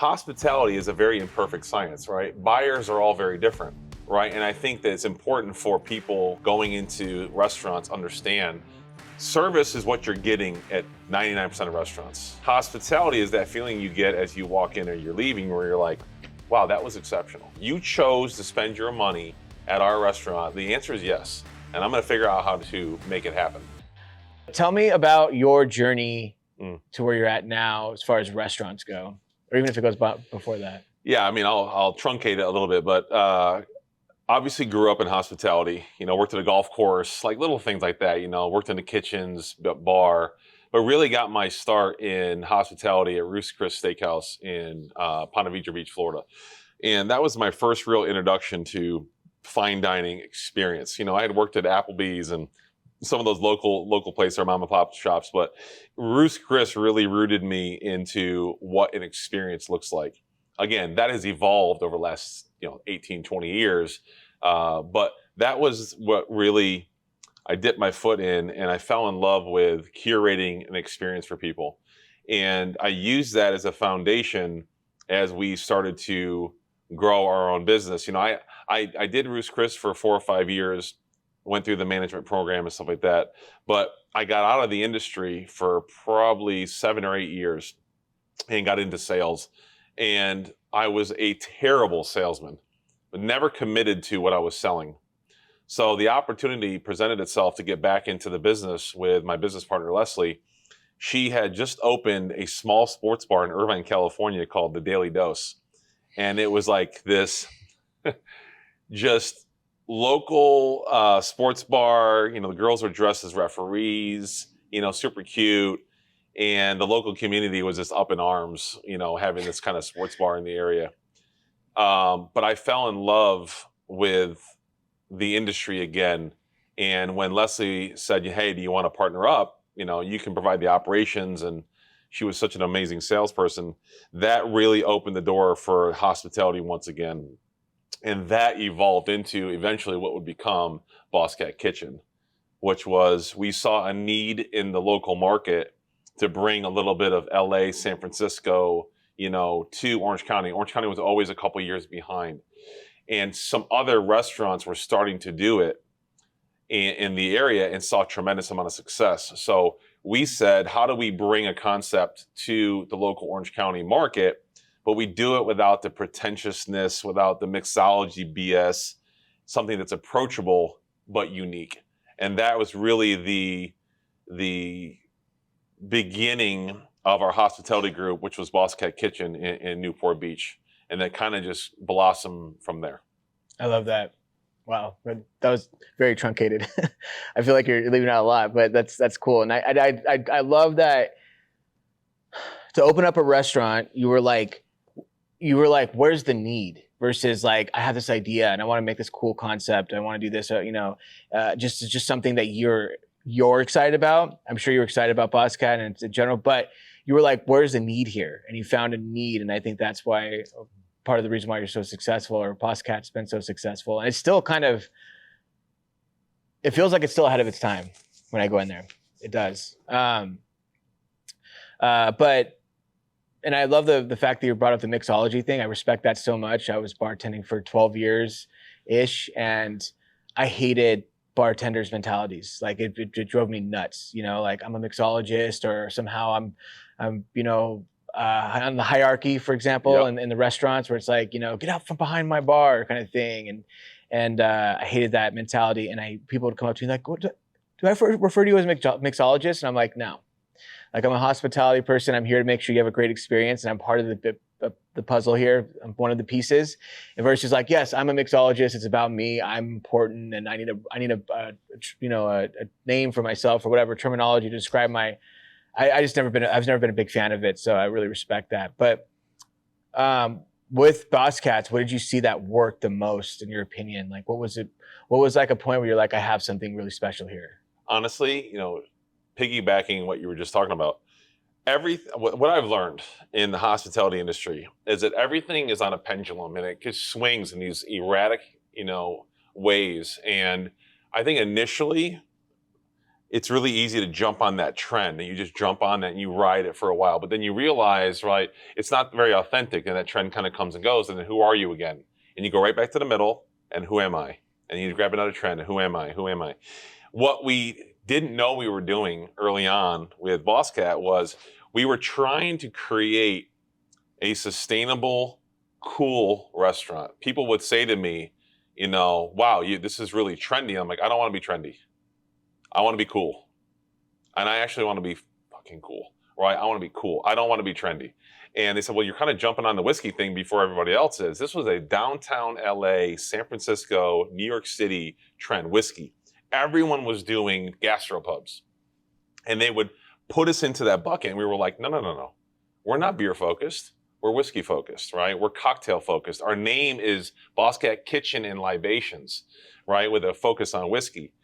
hospitality is a very imperfect science, right? Buyers are all very different, right? And I think that it's important for people going into restaurants understand service is what you're getting at 99% of restaurants. Hospitality is that feeling you get as you walk in or you're leaving where you're like, wow, that was exceptional. You chose to spend your money at our restaurant. The answer is yes. And I'm going to figure out how to make it happen. Tell me about your journey to where you're at now as far as restaurants go, or even if it goes before that. Yeah, I mean, I'll truncate it a little bit, but obviously grew up in hospitality, worked at a golf course, like little things like that, worked in the kitchens, bar, but really got my start in hospitality at Roost Chris Steakhouse in Ponte Vedra Beach, Florida. And that was my first real introduction to fine dining experience. I had worked at Applebee's and some of those local places or mom and pop shops, but Roost Chris really rooted me into what an experience looks like. Again, that has evolved over the last 18, 20 years. But that was what really I dipped my foot in, and I fell in love with curating an experience for people. And I used that as a foundation as we started to grow our own business. I did Roost Chris for 4 or 5 years, went through the management program and stuff like that. But I got out of the industry for probably 7 or 8 years and got into sales. And I was a terrible salesman, but never committed to what I was selling. So the opportunity presented itself to get back into the business with my business partner, Leslie. She had just opened a small sports bar in Irvine, California called The Daily Dose. And it was like this just local sports bar. The girls were dressed as referees, super cute. And the local community was just up in arms, having this kind of sports bar in the area. But I fell in love with the industry again. And when Leslie said, hey, do you want to partner up? You can provide the operations. And she was such an amazing salesperson. That really opened the door for hospitality once again. And that evolved into eventually what would become Boscat Kitchen, which was we saw a need in the local market to bring a little bit of LA, San Francisco, to Orange County. Orange County was always a couple years behind. And some other restaurants were starting to do it in the area and saw a tremendous amount of success. So we said, how do we bring a concept to the local Orange County market, but we do it without the pretentiousness, without the mixology BS, something that's approachable but unique. And that was really the beginning of our hospitality group, which was Boscat Kitchen in Newport Beach. And that kind of just blossomed from there. I love that. Wow, that was very truncated. I feel like you're leaving out a lot, but that's cool. And I love that to open up a restaurant, you were like, where's the need? Versus like, I have this idea and I want to make this cool concept. I want to do this, just something that you're excited about. I'm sure you're excited about Boscat and in general, but you were like, where's the need here? And you found a need. And I think that's why part of the reason why you're so successful, or Boscat's been so successful. And it's still it feels like it's still ahead of its time when I go in there. It does. And I love the fact that you brought up the mixology thing. I respect that so much. I was bartending for 12 years-ish, and I hated bartenders' mentalities. Like it drove me nuts. Like I'm a mixologist, or somehow I'm on the hierarchy, for example, in the restaurants where it's like, get out from behind my bar kind of thing. And I hated that mentality. And people would come up to me like, do I refer to you as a mixologist? And I'm like, no. Like I'm a hospitality person. I'm here to make sure you have a great experience, and I'm part of the puzzle here. I'm one of the pieces. And versus like, yes, I'm a mixologist. It's about me. I'm important, and I need a name for myself or whatever terminology to describe my. I've never been a big fan of it, so I really respect that. But with Boscats, what did you see that worked the most in your opinion? Like, what was like a point where you're like, I have something really special here? Honestly, piggybacking what you were just talking about, what I've learned in the hospitality industry is that everything is on a pendulum and it just swings in these erratic, ways. And I think initially it's really easy to jump on that trend, and you just jump on that and you ride it for a while. But then you realize, right, it's not very authentic, and that trend kind of comes and goes. And then who are you again? And you go right back to the middle, and who am I? And you grab another trend, and who am I? Who am I? What we didn't know we were doing early on with Boscat was we were trying to create a sustainable, cool restaurant. People would say to me, wow, this is really trendy. I'm like, I don't want to be trendy. I want to be cool. And I actually want to be fucking cool, right? I want to be cool. I don't want to be trendy. And they said, well, you're kind of jumping on the whiskey thing before everybody else is. This was a downtown LA, San Francisco, New York City trend, whiskey. Everyone was doing gastropubs. And they would put us into that bucket. And we were like, no. We're not beer focused. We're whiskey focused, right? We're cocktail focused. Our name is Boscat Kitchen and Libations, right? With a focus on whiskey.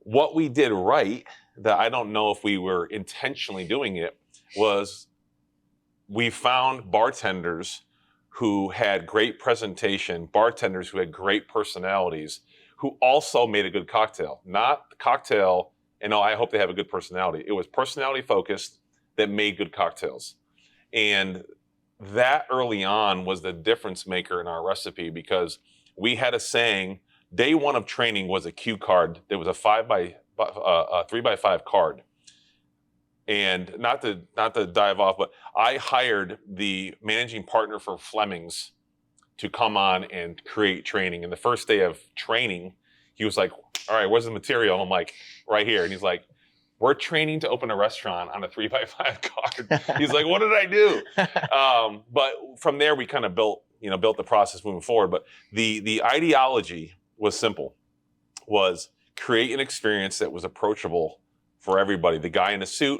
What we did right, that I don't know if we were intentionally doing it, was we found bartenders who had great presentation, bartenders who had great personalities, who also made a good cocktail. Not the cocktail, and I hope they have a good personality. It was personality focused that made good cocktails. And that early on was the difference maker in our recipe, because we had a saying, day one of training was a cue card. There was a 3x5 card. And not to dive off, but I hired the managing partner for Fleming's to come on and create training. And the first day of training, he was like, all right, where's the material? I'm like, right here. And he's like, we're training to open a restaurant on a 3x5 card. He's like, what did I do? But from there, we kind of built the process moving forward. But the ideology was simple, was create an experience that was approachable for everybody. The guy in a suit,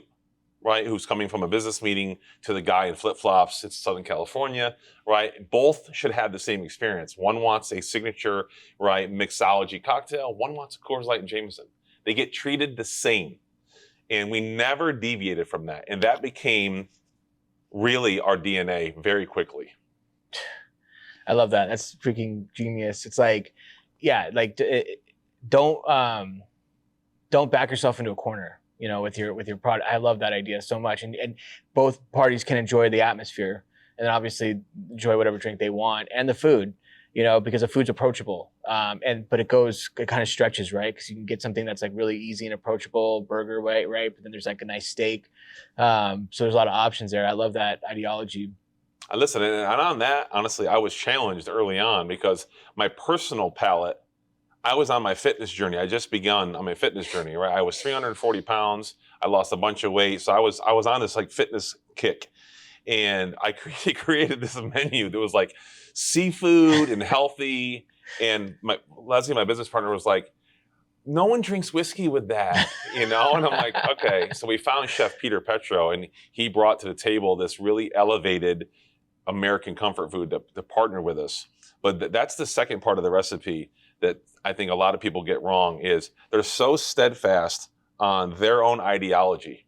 right, who's coming from a business meeting, to the guy in flip-flops, it's Southern California, right? Both should have the same experience. One wants a signature, right, mixology cocktail. One wants a Coors Light and Jameson. They get treated the same. And we never deviated from that. And that became really our DNA very quickly. I love that. That's freaking genius. It's like, yeah, like don't back yourself into a corner, with your product. I love that idea so much. And both parties can enjoy the atmosphere, and then obviously enjoy whatever drink they want and the food, because the food's approachable. But it kind of stretches, right? Because you can get something that's like really easy and approachable, burger, right? But then there's like a nice steak. So there's a lot of options there. I love that ideology. Listen, and on that, honestly, I was challenged early on because my personal palate, I was on my fitness journey. I just begun on my fitness journey, right? I was 340 pounds. I lost a bunch of weight. So I was on this like fitness kick. And I created this menu that was like seafood and healthy. And Leslie, my business partner, was like, no one drinks whiskey with that, And I'm like, okay. So we found Chef Peter Petro, and he brought to the table this really elevated American comfort food to partner with us. But that's the second part of the recipe that I think a lot of people get wrong, is they're so steadfast on their own ideology,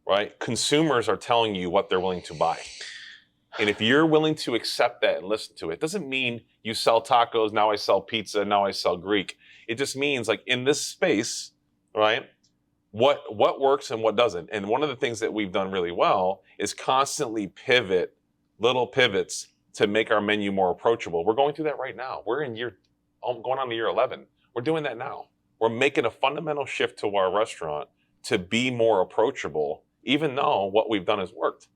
right? Consumers are telling you what they're willing to buy. And if you're willing to accept that and listen to it, doesn't mean you sell tacos, now I sell pizza, now I sell Greek. It just means, like, in this space, right, what works and what doesn't. And one of the things that we've done really well is constantly pivot, little pivots, to make our menu more approachable. We're going through that right now. We're in going on to year 11. We're doing that now. We're making a fundamental shift to our restaurant to be more approachable, even though what we've done has worked,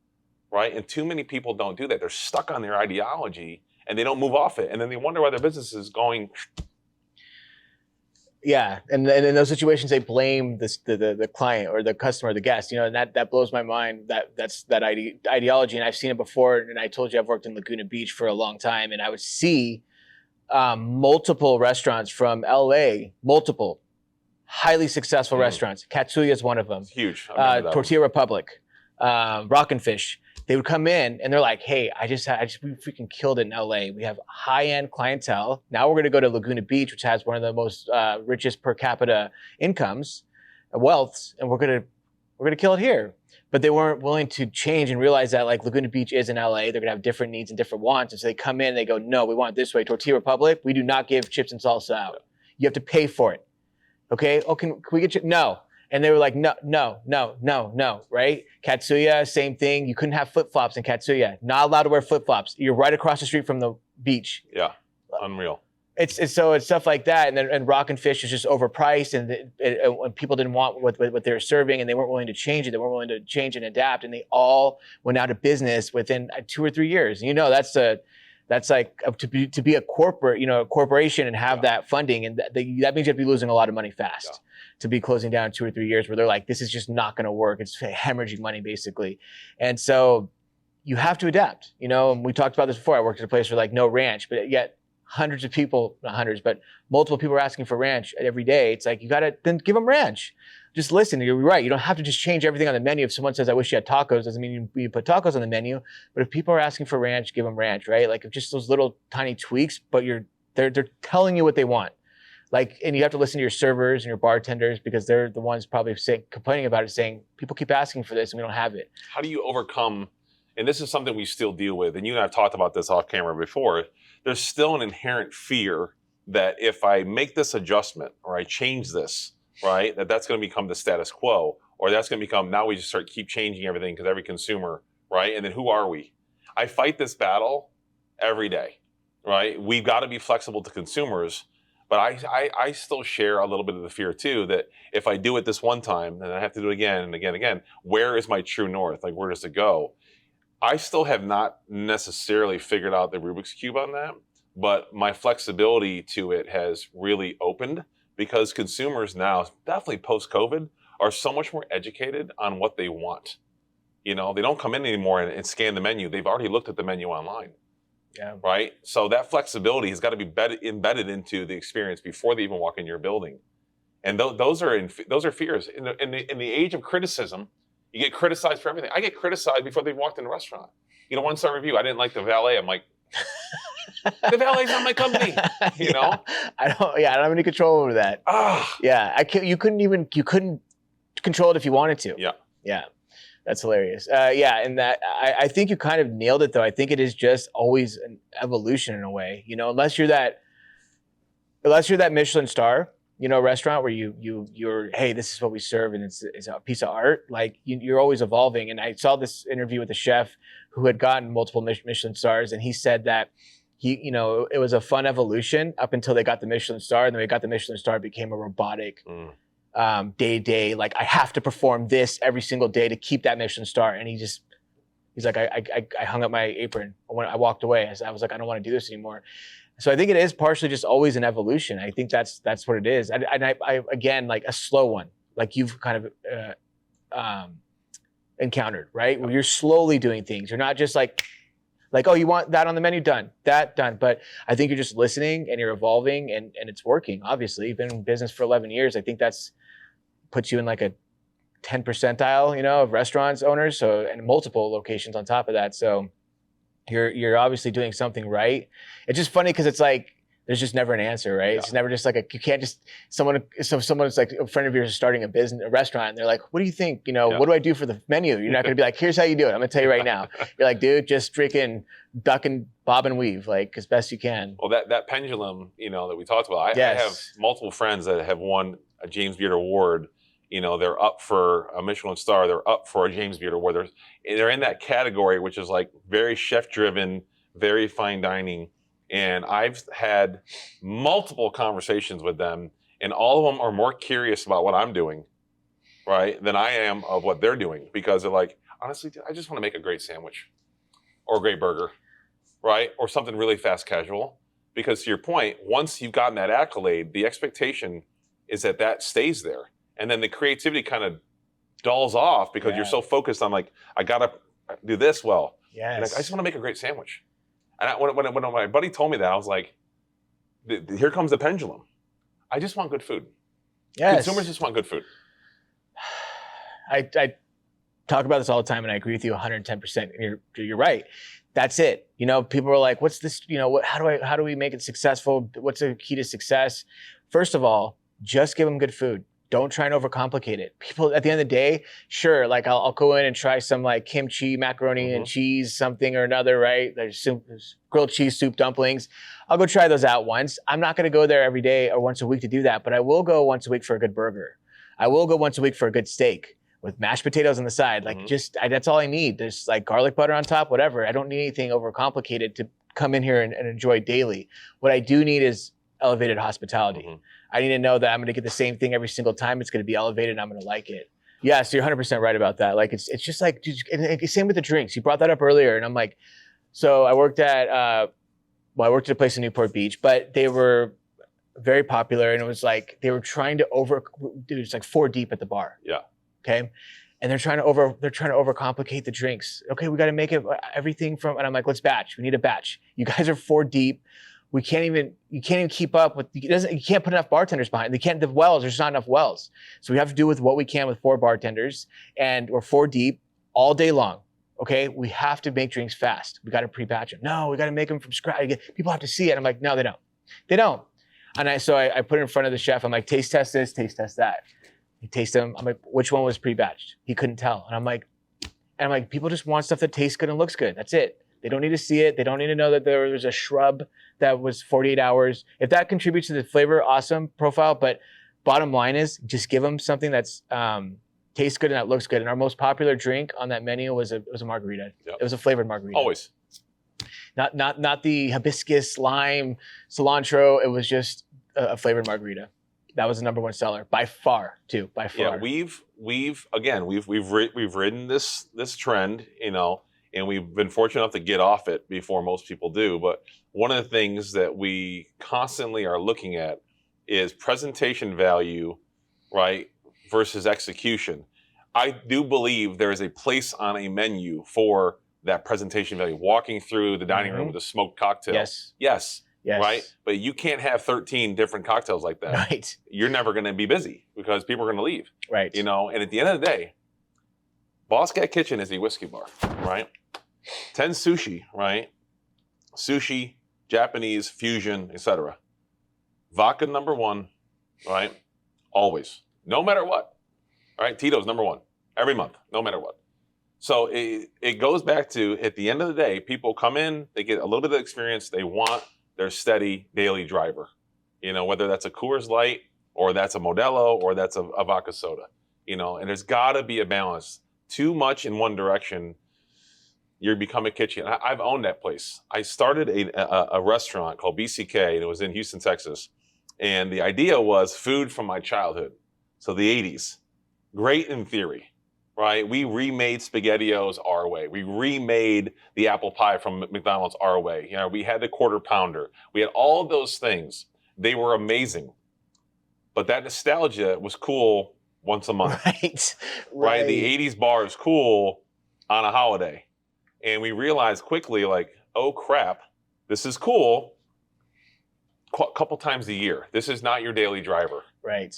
right? And too many people don't do that. They're stuck on their ideology and they don't move off it. And then they wonder why their business is going. Yeah, and in those situations, they blame the client or the customer, or the guest. And that blows my mind. That's that ideology, and I've seen it before. And I told you I've worked in Laguna Beach for a long time, and I would see multiple restaurants from LA, multiple highly successful restaurants. Katsuya is one of them. It's huge. Tortilla Republic, Rockin' Fish. They would come in and they're like, hey, we freaking killed it in LA. We have high-end clientele. Now we're going to go to Laguna Beach, which has one of the most richest per capita incomes, wealths, and we're going to kill it here. But they weren't willing to change and realize that, like, Laguna Beach is in LA. They're going to have different needs and different wants. And so they come in and they go, no, we want it this way. Tortilla Republic, we do not give chips and salsa out. You have to pay for it. Okay? Oh, can we get you? No. And they were like, no, no, no, no, no, right? Katsuya, same thing. You couldn't have flip-flops in Katsuya. Not allowed to wear flip-flops. You're right across the street from the beach. Yeah, unreal. It's stuff like that, and Rock and Fish is just overpriced, and people didn't want what they were serving, and they weren't willing to change it. They weren't willing to change and adapt, and they all went out of business within 2 or 3 years. And that's like to be a corporate, a corporation and have that funding, and that means you have to be losing a lot of money fast to be closing down in 2 or 3 years, where they're like, this is just not going to work. It's hemorrhaging money basically, and so you have to adapt. And we talked about this before. I worked at a place where like no ranch, but yet hundreds of people, not hundreds, but multiple people are asking for ranch every day. It's like, you got to then give them ranch. Just listen, you're right. You don't have to just change everything on the menu. If someone says, I wish you had tacos, doesn't mean you put tacos on the menu. But if people are asking for ranch, give them ranch, right? Like, just those little tiny tweaks, but they're telling you what they want. Like, and you have to listen to your servers and your bartenders, because they're the ones probably complaining about it, saying, people keep asking for this and we don't have it. How do you overcome, and this is something we still deal with, and you and I have talked about this off camera before, there's still an inherent fear that if I make this adjustment or I change this, right, that's going to become the status quo, or that's going to become, now we just keep changing everything because every consumer, right? And then who are we? I fight this battle every day, right? We've got to be flexible to consumers, but I still share a little bit of the fear too, that if I do it this one time, then I have to do it again and again and again. Where is my true north? Like, where does it go? I still have not necessarily figured out the Rubik's Cube on that, but my flexibility to it has really opened, because consumers now, definitely post-COVID, are so much more educated on what they want. They don't come in anymore and scan the menu. They've already looked at the menu online. Yeah. Right? So that flexibility has got to be embedded into the experience before they even walk in your building. And those are fears. In the age of criticism, you get criticized for everything. I get criticized before they walked in a restaurant. 1-star review. I didn't like the valet. I'm like, the valet's not my company. I don't have any control over that. You couldn't control it if you wanted to. Yeah. That's hilarious. And that I think you kind of nailed it though. I think it is just always an evolution in a way. Unless you're that Michelin star, restaurant where you're, hey, this is what we serve and it's a piece of art. Like, you're always evolving. And I saw this interview with a chef who had gotten multiple Michelin stars, and he said that it was a fun evolution up until they got the Michelin star, and then they got the Michelin star, it became a robotic day-to-day, like, I have to perform this every single day to keep that Michelin star. And he's like, I hung up my apron when I walked away. I was like, I don't want to do this anymore. So I think it is partially just always an evolution. I think that's what it is. And I again, like a slow one, like you've kind of encountered, right? Where you're slowly doing things. You're not just like, oh, you want that on the menu? Done. That done. But I think you're just listening and you're evolving, and it's working. Obviously, you've been in business for 11 years. I think that's puts you in like a 10 percentile, of restaurants owners. So, and multiple locations on top of that. So you're obviously doing something right. It's just funny because it's like, there's just never an answer, right? Yeah. It's never just like you can't just, someone's like, a friend of yours is starting a restaurant, and they're like, what do you think? What do I do for the menu? You're not going to be like, here's how you do it. I'm going to tell you right now. You're like, dude, just freaking duck and bob and weave, like, as best you can. Well, that pendulum, that we talked about, I have multiple friends that have won a James Beard Award. They're up for a Michelin star. They're up for a James Beard Award. They're in that category, which is like very chef driven, very fine dining. And I've had multiple conversations with them, and all of them are more curious about what I'm doing, right, than I am of what they're doing. Because they're like, honestly, I just want to make a great sandwich or a great burger, right? Or something really fast casual. Because to your point, once you've gotten that accolade, the expectation is that stays there. And then the creativity kind of dulls off because you're so focused on like, I got to do this well. Yes. And I just want to make a great sandwich. And when my buddy told me that, I was like, here comes the pendulum. I just want good food. Yes. Consumers just want good food. I talk about this all the time, and I agree with you 110%. You're right. That's it. People are like, what's this, how do we make it successful? What's the key to success? First of all, just give them good food. Don't try and overcomplicate it. People, at the end of the day, sure, like I'll go in and try some like kimchi, macaroni and cheese, something or another, right? There's grilled cheese soup dumplings. I'll go try those out once. I'm not going to go there every day or once a week to do that, but I will go once a week for a good burger. I will go once a week for a good steak with mashed potatoes on the side. Like that's all I need. There's like garlic butter on top, whatever. I don't need anything overcomplicated to come in here and enjoy daily. What I do need is elevated hospitality. I need to know that I'm going to get the same thing every single time. It's going to be elevated and I'm going to like it. Yeah, so you're 100% right about that. Like it's just like, same with the drinks. You brought that up earlier and I'm like, so I worked at a place in Newport Beach, but they were very popular and it was like, they were trying to it's like 4 deep at the bar. Yeah. Okay. And they're trying to overcomplicate the drinks. Okay, we got to make it everything from, and I'm like, let's batch. We need a batch. You guys are 4 deep. You can't even keep up with, you can't put enough bartenders behind. There's not enough wells. So we have to do with what we can with 4 bartenders and we're 4 deep all day long. Okay, we have to make drinks fast. We got to pre-batch them. No, we got to make them from scratch. People have to see it. I'm like, no, they don't. They don't. And so I put it in front of the chef. I'm like, taste test this, taste test that. He tastes them. I'm like, which one was pre-batched? He couldn't tell. And I'm like, people just want stuff that tastes good and looks good. That's it. They don't need to see it. They don't need to know that there was a shrub that was 48 hours. If that contributes to the flavor, awesome profile. But bottom line is just give them something that's tastes good and that looks good. And our most popular drink on that menu was a margarita. Yep. It was a flavored margarita. Always. Not the hibiscus, lime, cilantro. It was just a flavored margarita. That was the #1 seller by far, too. By far. Yeah, we've ridden this trend, and we've been fortunate enough to get off it before most people do. But one of the things that we constantly are looking at is presentation value, right, versus execution. I do believe there is a place on a menu for that presentation value. Walking through the dining room with a smoked cocktail. Yes. Right? But you can't have 13 different cocktails like that. Right. You're never going to be busy because people are going to leave. Right. And at the end of the day, Boscat Kitchen is a whiskey bar, right? 10 sushi, right? Sushi, Japanese, fusion, etc. Vodka #1, right? Always. No matter what. All right? Tito's #1 every month, no matter what. So it goes back to, at the end of the day, people come in, they get a little bit of experience, they want their steady daily driver, whether that's a Coors Light or that's a Modelo or that's a vodka soda, and there's got to be a balance. Too much in one direction, you become a kitchen. I've owned that place. I started a restaurant called BCK, and it was in Houston, Texas. And the idea was food from my childhood. So the 80s, great in theory, right? We remade SpaghettiOs our way. We remade the apple pie from McDonald's our way. We had the Quarter Pounder. We had all of those things. They were amazing. But that nostalgia was cool once a month. Right? The 80s bar is cool on a holiday. And we realized quickly, like, oh crap, this is cool a couple times a year. This is not your daily driver. Right.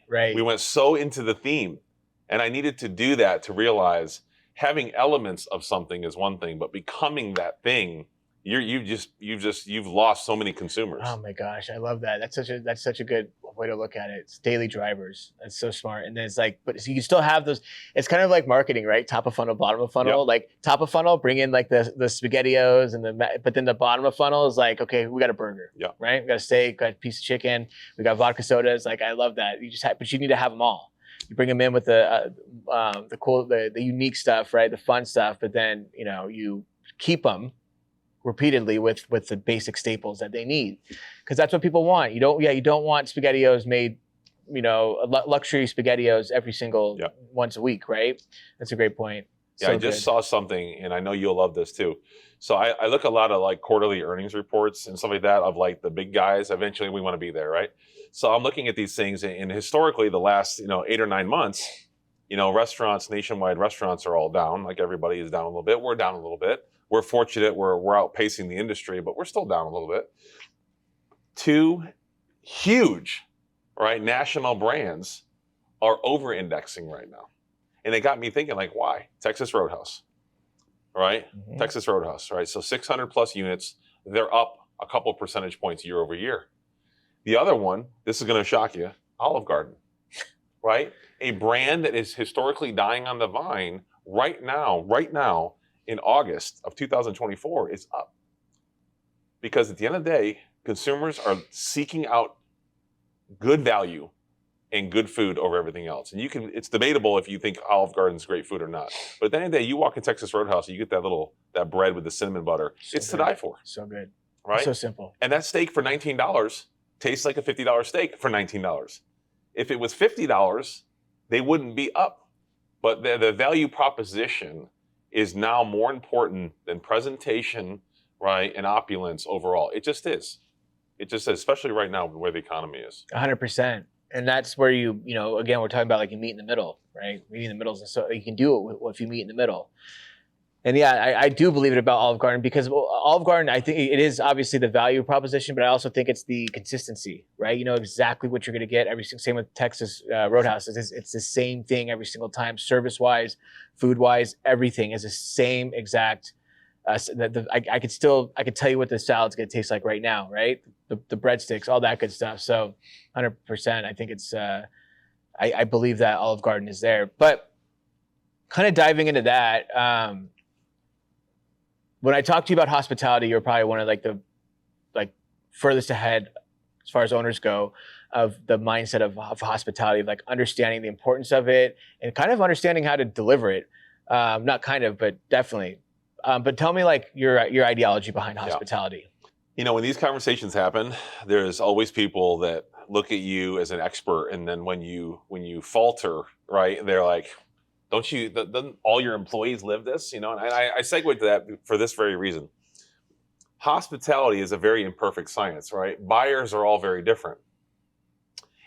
We went so into the theme. And I needed to do that to realize having elements of something is one thing, but becoming that thing, you've lost so many consumers. Oh my gosh, I love that. That's such a good way to look at it. It's daily drivers. That's so smart. And then it's like, but so you can still have those. It's kind of like marketing, right? Top of funnel, bottom of funnel. Yep. Like top of funnel, bring in like the SpaghettiOs but then the bottom of funnel is like, okay, we got a burger, right? We got a steak, got a piece of chicken, we got vodka sodas. Like I love that. But you need to have them all. You bring them in with the cool, the unique stuff, right? The fun stuff, but then you keep them repeatedly with the basic staples that they need, because that's what people want. You don't want SpaghettiOs made, luxury SpaghettiOs every single once a week, right? That's a great point. Yeah, so I just saw something, and I know you'll love this too. So I look a lot of like quarterly earnings reports and stuff like that of like the big guys. Eventually, we want to be there, right? So I'm looking at these things, and historically, the last 8 or 9 months, restaurants, nationwide restaurants are all down. Like everybody is down a little bit. We're down a little bit. We're fortunate. We're outpacing the industry, but we're still down a little bit. 2 huge, right, national brands are over-indexing right now. And it got me thinking, like, why? Texas Roadhouse, right? Mm-hmm. Texas Roadhouse, right? So 600 plus units, they're up a couple percentage points year over year. The other one, this is going to shock you, Olive Garden, right? A brand that is historically dying on the vine right now in August of 2024 is up. Because at the end of the day, consumers are seeking out good value and good food over everything else. And it's debatable if you think Olive Garden's great food or not. But at the end of the day, you walk in Texas Roadhouse, and you get that bread with the cinnamon butter. So it's good. to die for. So good. Right? So simple. And that steak for $19 tastes like a $50 steak for $19. If it was $50, they wouldn't be up. But the value proposition is now more important than presentation, right, and opulence overall. It just is. It just is, especially right now where the economy is. 100%. And that's where again, we're talking about like you meet in the middle, right? Meeting in the middle, so you can do it if you meet in the middle. And yeah, I do believe it about Olive Garden because Olive Garden, I think it is obviously the value proposition, but I also think it's the consistency, right? You know exactly what you're going to get same with Texas Roadhouse. It's the same thing every single time, service-wise, food-wise, everything is the same exact. I could tell you what the salad's going to taste like right now, right? The breadsticks, all that good stuff. So 100%, I think it's, I believe that Olive Garden is there. But kind of diving into that, when I talk to you about hospitality, you're probably one of the furthest ahead as far as owners go of the mindset of hospitality, of like understanding the importance of it and kind of understanding how to deliver it. Not kind of, but definitely. But tell me like your ideology behind hospitality. You know, when these conversations happen, there's always people that look at you as an expert, and then when you falter, right, they're like, doesn't all your employees live this? You know, and I segue to that for this very reason. Hospitality is a very imperfect science, right? Buyers are all very different.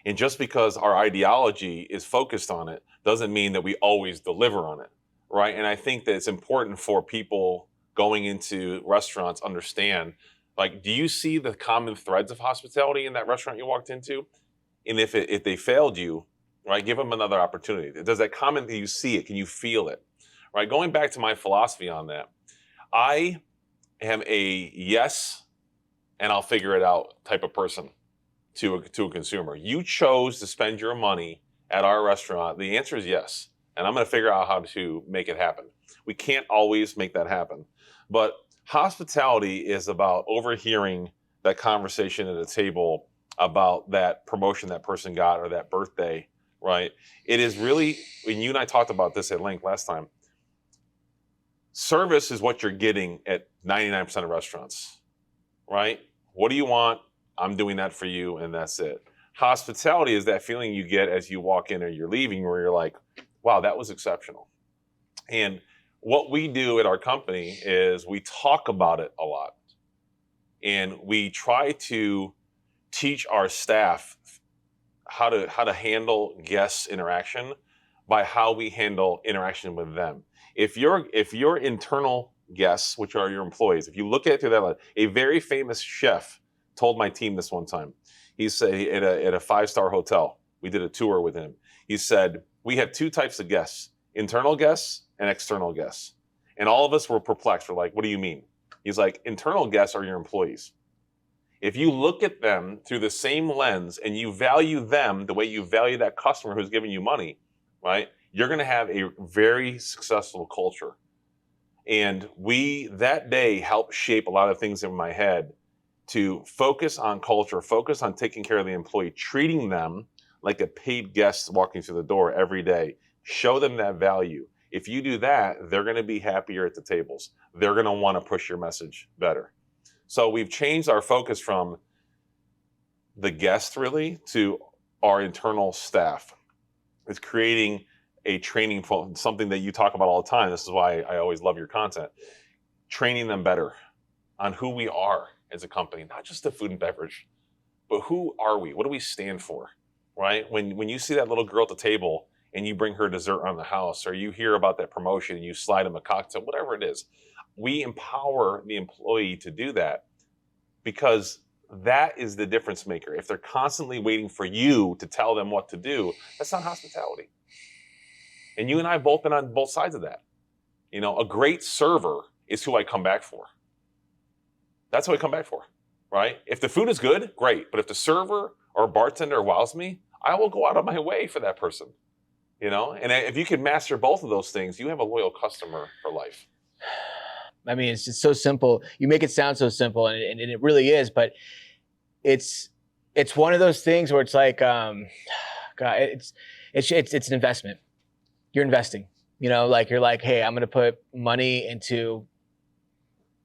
And just because our ideology is focused on it doesn't mean that we always deliver on it, right? And I think that it's important for people going into restaurants understand, like, do you see the common threads of hospitality in that restaurant you walked into? And if they failed you, right, give them another opportunity. Does that comment that you see it? Can you feel it? Right? Going back to my philosophy on that, I am a yes, and I'll figure it out type of person to a consumer. You chose to spend your money at our restaurant. The answer is yes, and I'm going to figure out how to make it happen. We can't always make that happen, but hospitality is about overhearing that conversation at a table about that promotion that person got or that birthday. Right. It is really, when you and I talked about this at length last time, service is what you're getting at 99% of restaurants, right? What do you want? I'm doing that for you, and that's it. Hospitality is that feeling you get as you walk in or you're leaving where you're like, wow, that was exceptional. And what we do at our company is we talk about it a lot. And we try to teach our staff how to handle guest interaction by how we handle interaction with them. If your internal guests, which are your employees, if you look at it through that lens, a very famous chef told my team this one time. He said at a 5-star hotel, we did a tour with him. He said, we have two types of guests, internal guests and external guests. And all of us were perplexed. We're like, what do you mean? He's like, internal guests are your employees. If you look at them through the same lens and you value them the way you value that customer who's giving you money, right, you're going to have a very successful culture. And we, that day, helped shape a lot of things in my head to focus on culture, focus on taking care of the employee, treating them like a paid guest walking through the door every day. Show them that value. If you do that, they're going to be happier at the tables. They're going to want to push your message better. So we've changed our focus from the guest really to our internal staff. It's creating a training, something that you talk about all the time. This is why I always love your content. Training them better on who we are as a company, not just the food and beverage, but who are we? What do we stand for, right? When you see that little girl at the table and you bring her dessert around the house, or you hear about that promotion and you slide them a cocktail, whatever it is, we empower the employee to do that because that is the difference maker. If they're constantly waiting for you to tell them what to do, that's not hospitality. And you and I have both been on both sides of that. You know, a great server is who I come back for. That's who I come back for, right? If the food is good, great. But if the server or bartender wows me, I will go out of my way for that person. You know, and if you can master both of those things, you have a loyal customer for life. I mean, it's just so simple. You make it sound so simple, and it really is. But it's one of those things where it's like, God, it's an investment. You're investing. You know, like you're like, hey, I'm going to put money into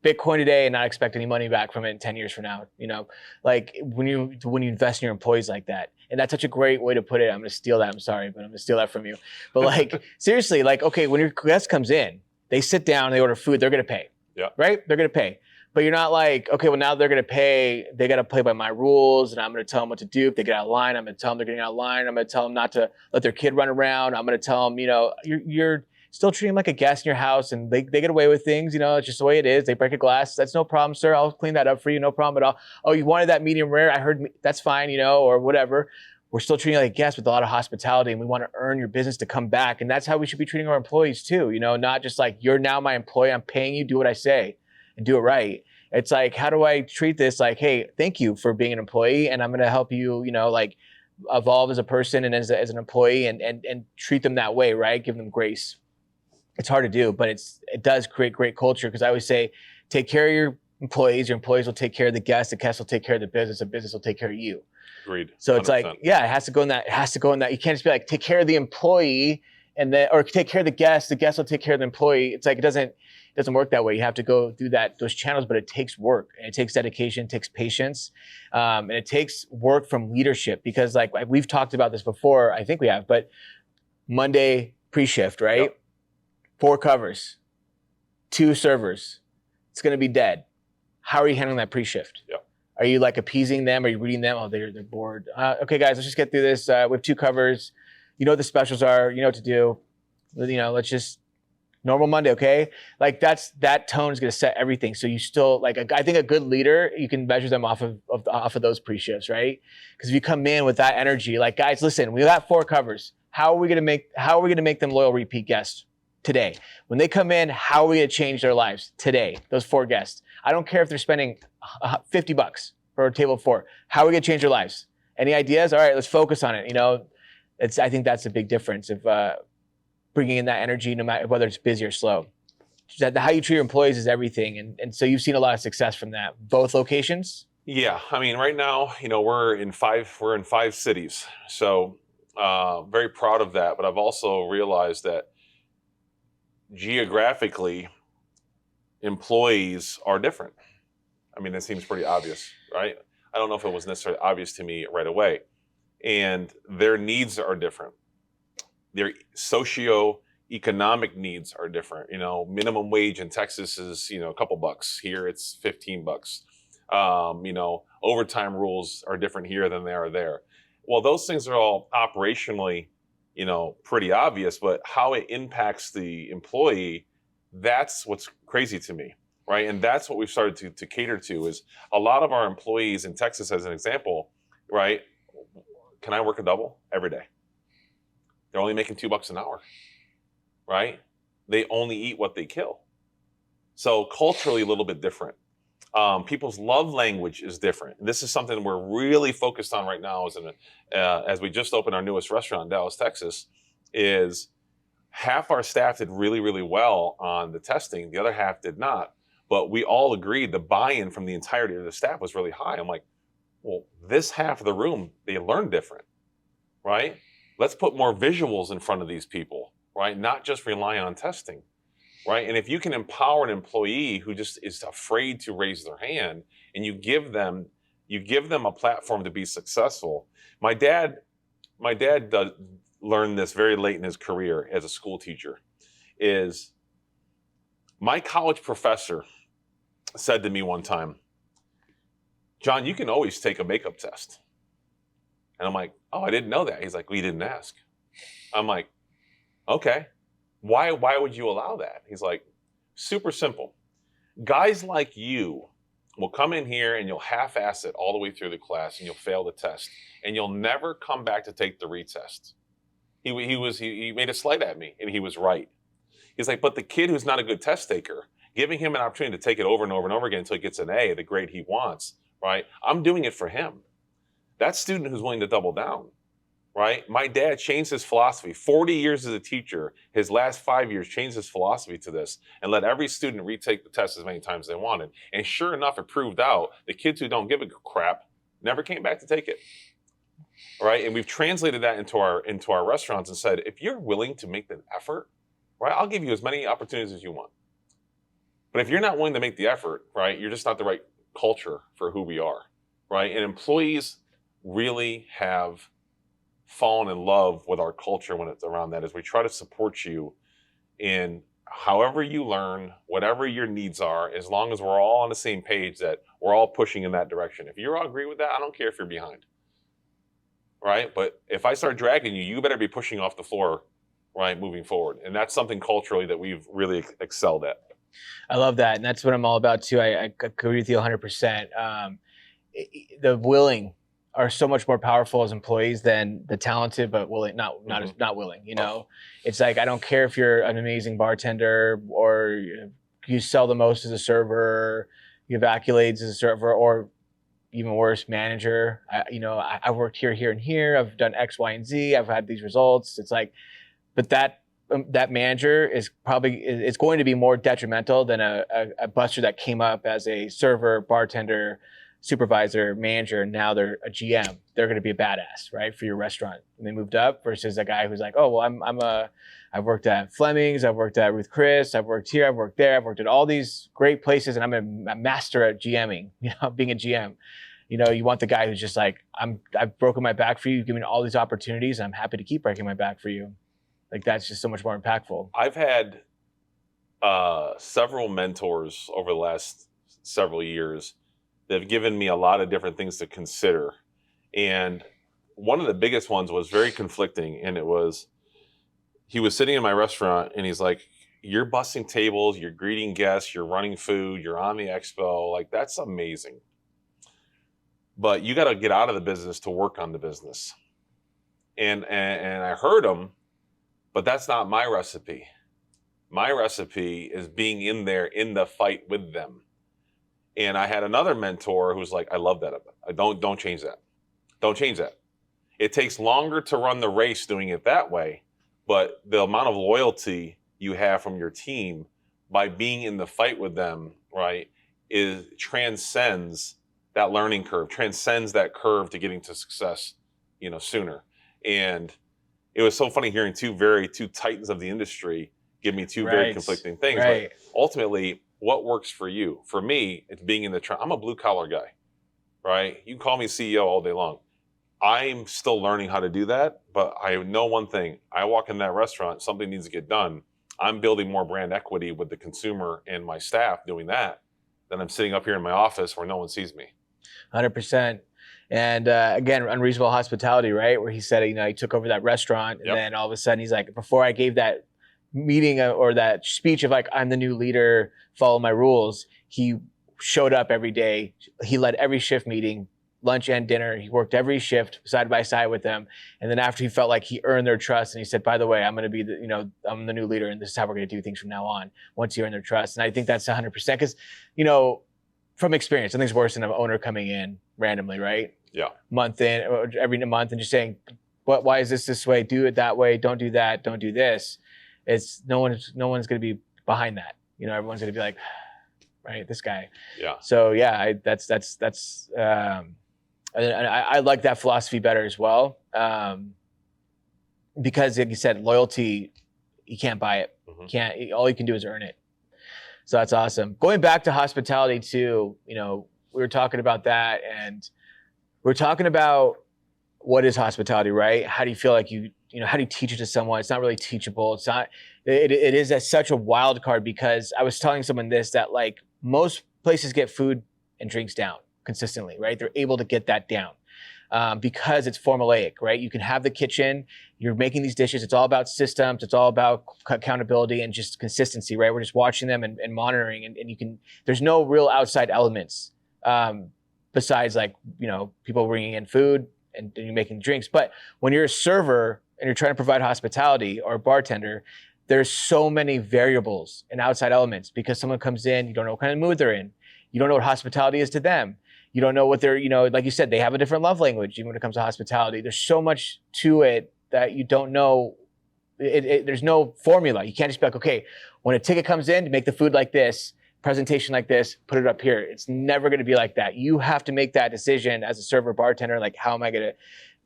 Bitcoin today and not expect any money back from it in 10 years from now. You know, like when you invest in your employees like that, and that's such a great way to put it. I'm going to steal that. I'm sorry, but I'm going to steal that from you. But like seriously, like, okay, when your guest comes in, they sit down, they order food, they're going to pay. Yeah. Right? They're going to pay. But you're not like, okay, well now they're going to pay. They got to play by my rules, and I'm going to tell them what to do. If they get out of line, I'm going to tell them they're getting out of line. I'm going to tell them not to let their kid run around. I'm going to tell them, you know, you're still treat them like a guest in your house, and they get away with things. You know, it's just the way it is. They break a glass. That's no problem, sir. I'll clean that up for you. No problem at all. Oh, you wanted that medium rare? I heard that's fine, you know, or whatever. We're still treating you like a guest with a lot of hospitality, and we want to earn your business to come back. And that's how we should be treating our employees too. You know, not just like, you're now my employee. I'm paying you. Do what I say and do it right. It's like, how do I treat this? Like, hey, thank you for being an employee, and I'm going to help you, you know, like evolve as a person and as an employee, and treat them that way, right? Give them grace. It's hard to do, but it does create great culture, because I always say, take care of your employees will take care of the guests will take care of the business will take care of you. Agreed. So it's 100%. like, yeah, it has to go in that. You can't just be like, take care of the employee or take care of the guest will take care of the employee. It's like, it doesn't work that way. You have to go through those channels, but it takes work, and it takes dedication, it takes patience, and it takes work from leadership, because like we've talked about this before, I think we have, but Monday pre-shift, right? Yep. 4 covers, 2 servers. It's going to be dead. How are you handling that pre-shift? Yep. Are you like appeasing them? Are you reading them? Oh, they're bored. Okay, guys, let's just get through this. We have 2 covers. You know what the specials are. You know what to do. You know, let's just normal Monday, okay? Like that tone is going to set everything. So you still like. I think a good leader, you can measure them off of those pre-shifts, right? Because if you come in with that energy, like, guys, listen, we got 4 covers. How are we going to make them loyal repeat guests today? When they come in, how are we going to change their lives today? Those 4 guests. I don't care if they're spending $50 for a table of 4. How are we going to change their lives? Any ideas? All right, let's focus on it. You know, I think that's a big difference of bringing in that energy, no matter whether it's busy or slow. How you treat your employees is everything, and so you've seen a lot of success from that. Both locations. Yeah, I mean, right now, you know, we're in 5 cities, so very proud of that. But I've also realized that geographically, employees are different. I mean, it seems pretty obvious, right? I don't know if it was necessarily obvious to me right away. And their needs are different. Their socio-economic needs are different. You know, minimum wage in Texas is, you know, a couple bucks. Here it's $15. You know, overtime rules are different here than they are there. Well, those things are all operationally, you know, pretty obvious, but how it impacts the employee, that's what's crazy to me, right? And that's what we've started to cater to, is a lot of our employees in Texas, as an example, right? Can I work a double every day? They're only making $2 an hour, right? They only eat what they kill. So culturally, a little bit different. People's love language is different. This is something we're really focused on right now as we just opened our newest restaurant in Dallas, Texas, is half our staff did really, really well on the testing. The other half did not. But we all agreed the buy-in from the entirety of the staff was really high. I'm like, well, this half of the room, they learn different, right? Let's put more visuals in front of these people, right? Not just rely on testing, right? And if you can empower an employee who just is afraid to raise their hand, and you give them a platform to be successful. My dad learned this very late in his career as a school teacher. Is my college professor said to me one time, "John, you can always take a makeup test." And I'm like, "Oh, I didn't know that." He's like, "We didn't ask." I'm like, "Okay. Why would you allow that?" He's like, "Super simple. Guys like you will come in here and you'll half-ass it all the way through the class, and you'll fail the test, and you'll never come back to take the retest." He made a slight at me, and he was right. He's like, "But the kid who's not a good test taker, giving him an opportunity to take it over and over and over again until he gets an A, the grade he wants, right? I'm doing it for him." That student who's willing to double down, right? My dad changed his philosophy. 40 years as a teacher, his last 5 years changed his philosophy to this and let every student retake the test as many times as they wanted. And sure enough, it proved out the kids who don't give a crap never came back to take it. right? And we've translated that into our restaurants and said, if you're willing to make the effort, right, I'll give you as many opportunities as you want. But if you're not willing to make the effort, right, you're just not the right culture for who we are, right? And employees really have fallen in love with our culture when it's around that, as we try to support you in however you learn, whatever your needs are, as long as we're all on the same page, that we're all pushing in that direction. If you all agree with that, I don't care if you're behind, right? But if I start dragging you, you better be pushing off the floor, right, moving forward. And that's something culturally that we've really excelled at. I love that. And that's what I'm all about too. I agree with you 100%. The willing are so much more powerful as employees than the talented but willing, not willing. You know, it's like, I don't care if you're an amazing bartender or you sell the most as a server, you have accolades as a server, or even worse, manager. I worked here, and here. I've done X, Y, and Z. I've had these results. It's like, but that manager is going to be more detrimental than a buster that came up as a server, bartender, supervisor, manager, and now they're a GM. They're going to be a badass, right, for your restaurant. And they moved up versus a guy who's like, oh, well, I've worked at Fleming's, I've worked at Ruth Chris, I've worked here, I've worked there, I've worked at all these great places, and I'm a master at GMing, being a GM. You want the guy who's just like, I've broken my back for you, you've given me all these opportunities, and I'm happy to keep breaking my back for you. Like, that's just so much more impactful. I've had several mentors over the last several years that have given me a lot of different things to consider. And one of the biggest ones was very conflicting. And he was sitting in my restaurant and he's like, you're busting tables, you're greeting guests, you're running food, you're on the expo. Like, that's amazing. But you got to get out of the business to work on the business. And I heard him, but that's not my recipe. My recipe is being in there in the fight with them. And I had another mentor who's like, I love that. Don't change that. Don't change that. It takes longer to run the race doing it that way, but the amount of loyalty you have from your team by being in the fight with them, right, transcends that learning curve, transcends that curve to getting to success, sooner. And it was so funny hearing two titans of the industry give me two very conflicting things. Right. But ultimately, what works for you? For me, it's being in the I'm a blue collar guy, right? You can call me CEO all day long. I'm still learning how to do that, but I know one thing. I walk in that restaurant, something needs to get done. I'm building more brand equity with the consumer and my staff doing that than I'm sitting up here in my office where no one sees me. 100%. And again, unreasonable hospitality, right? Where he said, he took over that restaurant, and then all of a sudden he's like, before I gave that meeting or that speech of like, I'm the new leader, follow my rules, he showed up every day. He led every shift meeting, lunch and dinner. He worked every shift side by side with them. And then after he felt like he earned their trust, and he said, by the way, I'm going to be I'm the new leader, and this is how we're going to do things from now on once you earn their trust. And I think that's 100%, because, from experience, nothing's worse than an owner coming in randomly, right? Yeah. Month in, or every month, and just saying, why is this way? Do it that way. Don't do that. Don't do this. It's no one's going to be behind that. Everyone's going to be like, right, this guy. Yeah. So yeah, that's I like that philosophy better as well. Because like you said, loyalty, you can't buy it. Mm-hmm. All you can do is earn it. So that's awesome. Going back to hospitality too, we were talking about that, and we're talking about what is hospitality, right? How do you feel like how do you teach it to someone? It's not really teachable. It's not, it is such a wild card, because I was telling someone that like most places get food and drinks down consistently, right? They're able to get that down because it's formulaic, right? You can have the kitchen, you're making these dishes. It's all about systems. It's all about accountability and just consistency, right? We're just watching them and monitoring, and there's no real outside elements besides like, people bringing in food and you're making drinks. But when you're a server and you're trying to provide hospitality, or a bartender, there's so many variables and outside elements, because someone comes in, you don't know what kind of mood they're in. You don't know what hospitality is to them. You don't know what they're, like you said, they have a different love language even when it comes to hospitality. There's so much to it that you don't know. There's no formula. You can't just be like, okay, when a ticket comes in, make the food like this, presentation like this, put it up here. It's never going to be like that. You have to make that decision as a server, bartender, like, how am I going to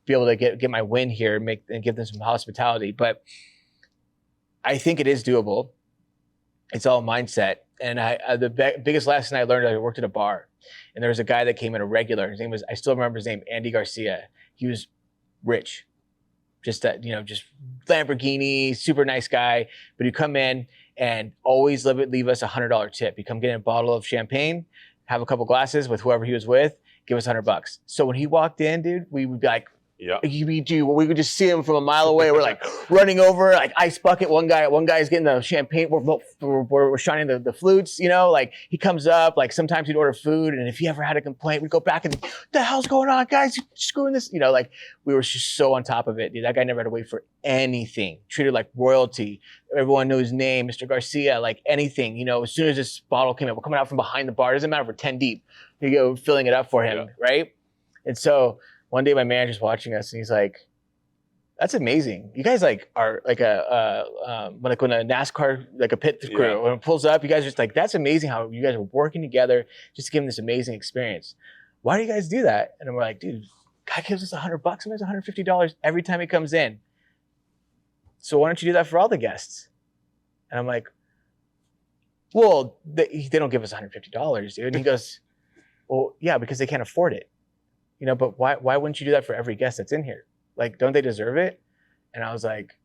be able to get my win here, and give them some hospitality. But I think it is doable. It's all mindset. And biggest lesson I learned, I worked at a bar, and there was a guy that came in, a regular. His name was, I still remember his name, Andy Garcia. He was rich, just just Lamborghini, super nice guy. But he'd come in and always leave us $100 tip. He'd come get a bottle of champagne, have a couple glasses with whoever he was with, give us $100. So when he walked in, dude, we would be like, Yeah. we could just see him from a mile away. We're like running over, like ice bucket. One guy's getting the champagne. We're shining the flutes, like he comes up, like sometimes he'd order food. And if he ever had a complaint, we'd go back and, what the hell's going on, guys? You're screwing this, like we were just so on top of it. Dude, that guy never had to wait for anything. Treated like royalty. Everyone knew his name, Mr. Garcia, like anything, as soon as this bottle came in, we're coming out from behind the bar. It doesn't matter if we're 10 deep. You go filling it up for him, right? And so one day my manager's watching us and he's like, that's amazing. You guys like are like when a NASCAR, like a pit crew, when it pulls up, you guys are just like, that's amazing how you guys are working together just to give them this amazing experience. Why do you guys do that? And we're like, dude, guy gives us $100, sometimes $150 every time he comes in. So why don't you do that for all the guests? And I'm like, well, they don't give us $150, dude. And he goes, well, yeah, because they can't afford it. But why wouldn't you do that for every guest that's in here? Like, don't they deserve it? And I was like,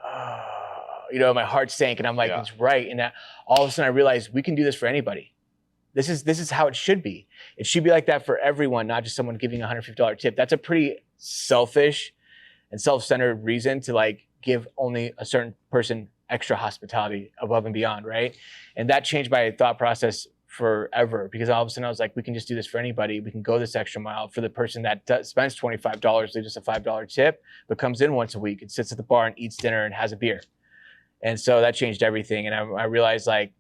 oh, my heart sank, and I'm like, it's right. And all of a sudden I realized we can do this for anybody. This is how it should be. It should be like that for everyone, not just someone giving a $150 tip. That's a pretty selfish and self-centered reason to like give only a certain person extra hospitality above and beyond, right? And that changed my thought process forever, because all of a sudden I was like, we can just do this for anybody. We can go this extra mile for the person that spends $25, leaves us a $5 tip, but comes in once a week and sits at the bar and eats dinner and has a beer. And so that changed everything. And I realized, like,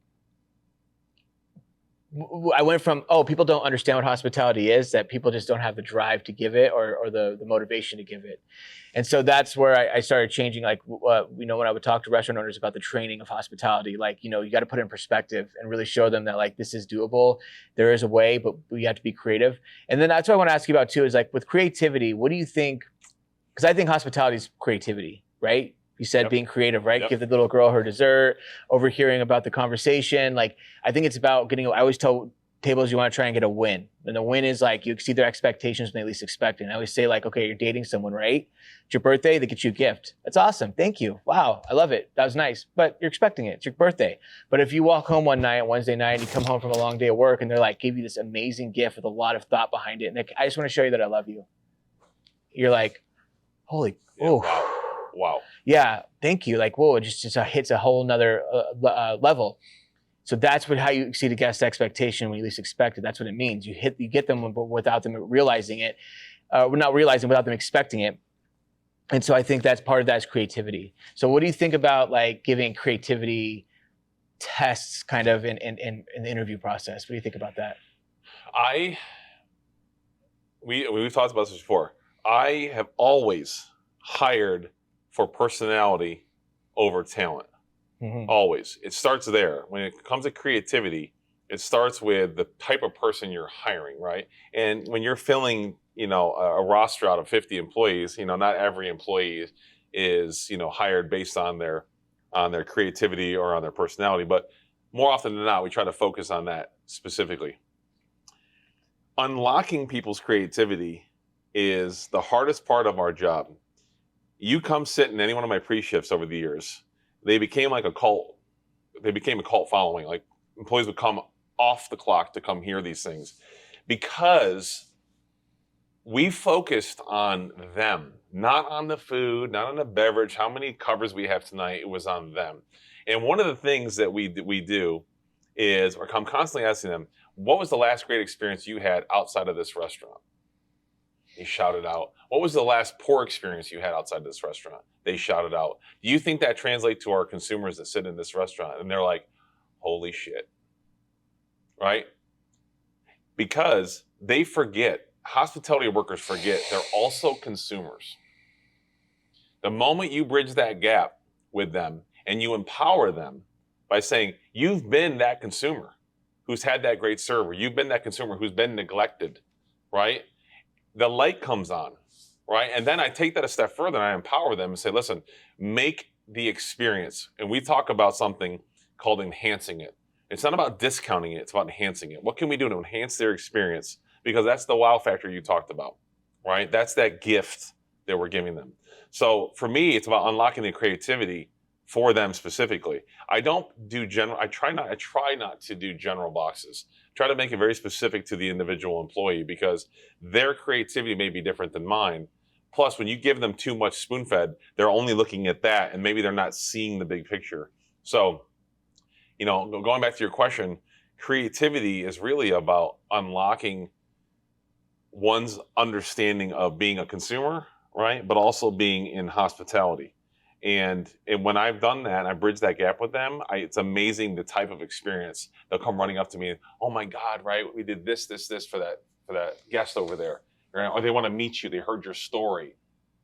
I went from, people don't understand what hospitality is, that people just don't have the drive to give it or the motivation to give it. And so that's where I started changing, like, when I would talk to restaurant owners about the training of hospitality, like, you got to put it in perspective and really show them that, like, this is doable. There is a way, but we have to be creative. And then that's what I want to ask you about too, is like, with creativity, what do you think? Because I think hospitality is creativity, right? You said being creative, right? Give the little girl her dessert, overhearing about the conversation. Like, I think it's about I always tell tables you want to try and get a win. And the win is like, you exceed their expectations when they least expect it. And I always say, like, okay, you're dating someone, right? It's your birthday, they get you a gift. That's awesome. Thank you. Wow, I love it. That was nice. But you're expecting it. It's your birthday. But if you walk home one night, Wednesday night, and you come home from a long day of work, and they're like, give you this amazing gift with a lot of thought behind it. And I just want to show you that I love you. You're like, holy, wow. Yeah, thank you. Like, whoa, it just hits a whole nother level. So that's how you exceed a guest's expectation when you least expect it. That's what it means. You get them without them realizing it, not realizing, without them expecting it. And so I think that's part of that is creativity. So what do you think about like giving creativity tests kind of in the interview process? What do you think about that? We've talked about this before. I have always hired for personality over talent. Mm-hmm. Always. It starts there. When it comes to creativity, it starts with the type of person you're hiring, right? And when you're filling, a roster out of 50 employees, not every employee is, hired based on their creativity or on their personality. But more often than not, we try to focus on that specifically. Unlocking people's creativity is the hardest part of our job. You come sit in any one of my pre-shifts over the years, they became like a cult. They became a cult following. Like, employees would come off the clock to come hear these things because we focused on them, not on the food, not on the beverage, how many covers we have tonight. It was on them. And one of the things that we do is, or I'm constantly asking them, what was the last great experience you had outside of this restaurant? They shouted out. What was the last poor experience you had outside this restaurant? They shouted out. Do you think that translates to our consumers that sit in this restaurant? And they're like, holy shit. Right? Because they forget, hospitality workers forget, they're also consumers. The moment you bridge that gap with them and you empower them by saying, you've been that consumer who's had that great server. You've been that consumer who's been neglected, right? The light comes on. right? And then I take that a step further and I empower them and say, listen, make the experience. And we talk about something called enhancing it. It's not about discounting it, it's about enhancing it. What can we do to enhance their experience? Because that's the wow factor you talked about, right? That's that gift that we're giving them. So for me, it's about unlocking the creativity for them specifically. I don't do general, I try not to do general boxes. Try to make it very specific to the individual employee because their creativity may be different than mine. Plus, when you give them too much spoon-fed, they're only looking at that and maybe they're not seeing the big picture. So, going back to your question, creativity is really about unlocking one's understanding of being a consumer, right? But also being in hospitality. And when I've done that, I bridge that gap with them. It's amazing the type of experience. They'll come running up to me and, oh my God, right? We did this for that guest over there. Or they want to meet you. They heard your story.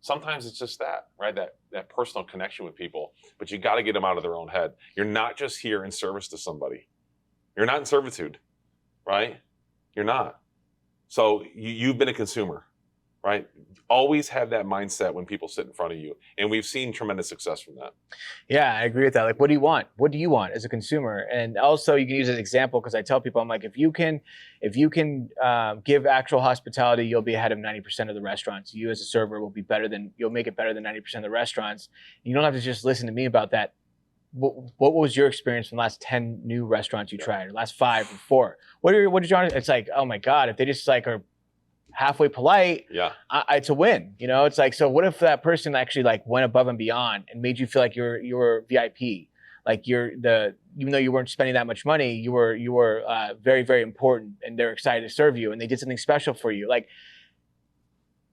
Sometimes it's just that, right? That personal connection with people. But you got to get them out of their own head. You're not just here in service to somebody. You're not in servitude, right? You're not. So you've been a consumer, right? Always have that mindset when people sit in front of you. And we've seen tremendous success from that. Yeah, I agree with that. Like, what do you want? What do you want as a consumer? And also you can use an example because I tell people, I'm like, if you can give actual hospitality, you'll be ahead of 90% of the restaurants. You as a server you'll make it better than 90% of the restaurants. You don't have to just listen to me about that. What was your experience from the last 10 new restaurants you tried, or last 5 or 4? What did you want? It's like, oh my God, if they just like are halfway polite, it's a win. It's like, so what if that person actually like went above and beyond and made you feel like you're VIP, like even though you weren't spending that much money, you were very, very important, and they're excited to serve you, and they did something special for you. Like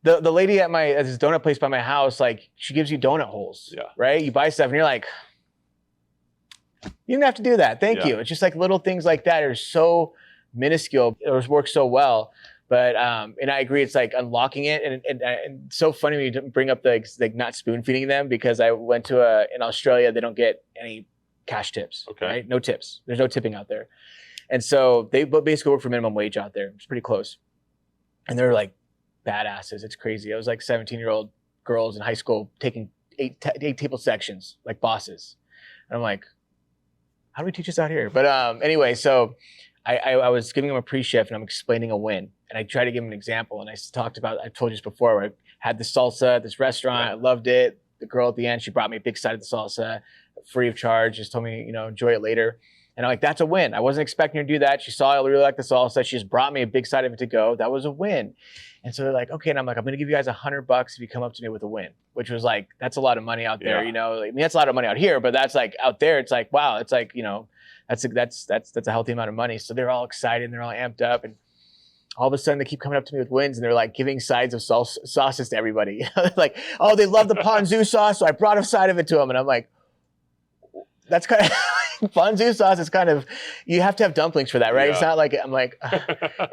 the lady at this donut place by my house, like she gives you donut holes, right? You buy stuff and you're like, you didn't have to do that. Thank you. It's just like little things like that are so minuscule. It works so well. But and I agree, it's like unlocking it, and so funny when you bring up the like not spoon feeding them, because I went to in Australia, they don't get any cash tips, right? No tips. There's no tipping out there, and so they basically work for minimum wage out there. It's pretty close, and they're like badasses. It's crazy. I was like 17-year-old girls in high school taking eight table sections like bosses, and I'm like, how do we teach this out here? But anyway, so I was giving them a pre-shift and I'm explaining a win. And I tried to give them an example. And I told you this before, where I had the salsa at this restaurant. I loved it. The girl at the end, she brought me a big side of the salsa, free of charge, just told me, enjoy it later. And I'm like, that's a win. I wasn't expecting her to do that. She saw I really like the salsa. She just brought me a big side of it to go. That was a win. And so they're like, okay. And I'm like, I'm going to give you guys $100 if you come up to me with a win, which was like, that's a lot of money out there. That's a lot of money out here, but that's like out there. It's like, wow. It's like, that's a healthy amount of money. So they're all excited and they're all amped up. And all of a sudden they keep coming up to me with wins and they're like giving sides of sauces to everybody. Like, oh, they love the ponzu sauce. So I brought a side of it to them. And I'm like, that's kind of ponzu sauce is kind of, you have to have dumplings for that, right? It's not like, I'm like,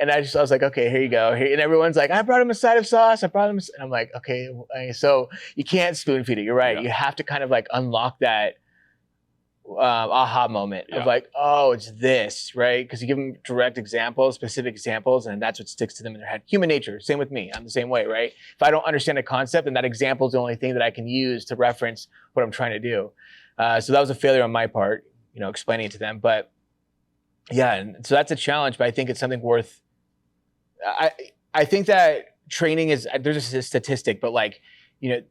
and I was like, okay, here you go. And everyone's like, I brought him a side of sauce. And I'm like, okay. So you can't spoon feed it. You're right. You have to kind of like unlock that aha moment of like, oh, it's this, right? Because you give them direct examples, specific examples, and that's what sticks to them in their head. Human nature, same with me. I'm the same way, right? If I don't understand a concept, then that example is the only thing that I can use to reference what I'm trying to do. So that was a failure on my part, explaining it to them. But yeah, and so that's a challenge, but I think it's something worth, I think that training is, there's a statistic, but like, your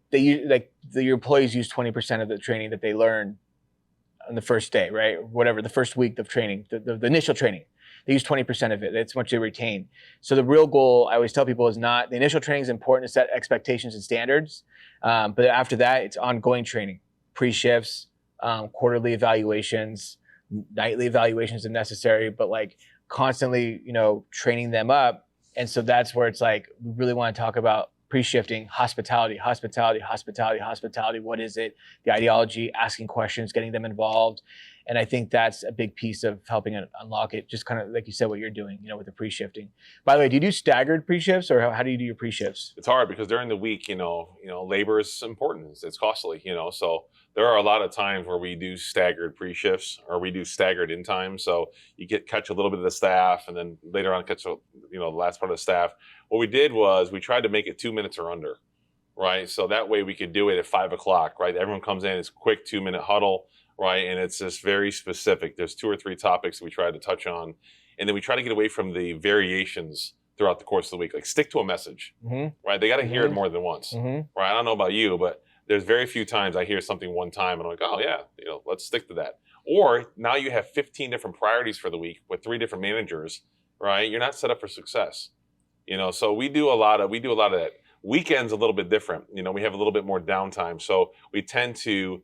employees use 20% of the training that they learn on the first day, right? Whatever, the first week of training, the initial training, they use 20% of it. That's how much they retain. So the real goal, I always tell people, is not, the initial training is important to set expectations and standards. But after that, it's ongoing training, pre-shifts, quarterly evaluations, nightly evaluations if necessary, but like constantly, training them up. And so that's where it's like, we really want to talk about pre-shifting, hospitality. What is it? The ideology, asking questions, getting them involved. And I think that's a big piece of helping unlock it. Just kind of like you said, what you're doing, with the pre-shifting. By the way, do you do staggered pre-shifts, or how do you do your pre-shifts? It's hard because during the week, labor is important. It's costly, so there are a lot of times where we do staggered pre-shifts or we do staggered in time. So you catch a little bit of the staff and then later on catch the last part of the staff. What we did was we tried to make it 2 minutes or under. right? So that way we could do it at 5 o'clock, right? Everyone comes in, it's a quick 2-minute huddle, right? And it's just very specific. There's 2 or 3 topics we try to touch on. And then we try to get away from the variations throughout the course of the week. Like stick to a message, right? They got to hear it more than once, right? I don't know about you, but there's very few times I hear something one time and I'm like, oh yeah, let's stick to that. Or now you have 15 different priorities for the week with 3 different managers, right? You're not set up for success. So we do a lot of that. Weekends a little bit different. We have a little bit more downtime. So we tend to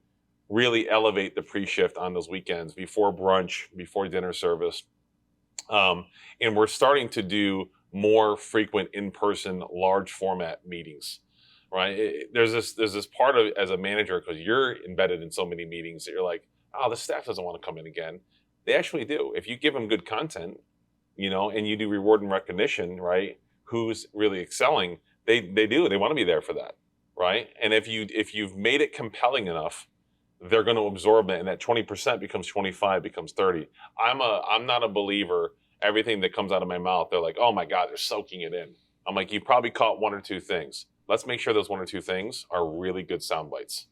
really elevate the pre-shift on those weekends before brunch, before dinner service. And we're starting to do more frequent in-person large format meetings, right? There's this part of as a manager, because you're embedded in so many meetings that you're like, oh, the staff doesn't want to come in again. They actually do. If you give them good content, and you do reward and recognition, right? Who's really excelling, they do. They want to be there for that, right? And if you've made it compelling enough, they're going to absorb it, and that 20% becomes 25, becomes 30. I'm not a believer. Everything that comes out of my mouth, they're like, oh my God, they're soaking it in. I'm like, you probably caught 1 or 2 things. Let's make sure those 1 or 2 things are really good sound bites.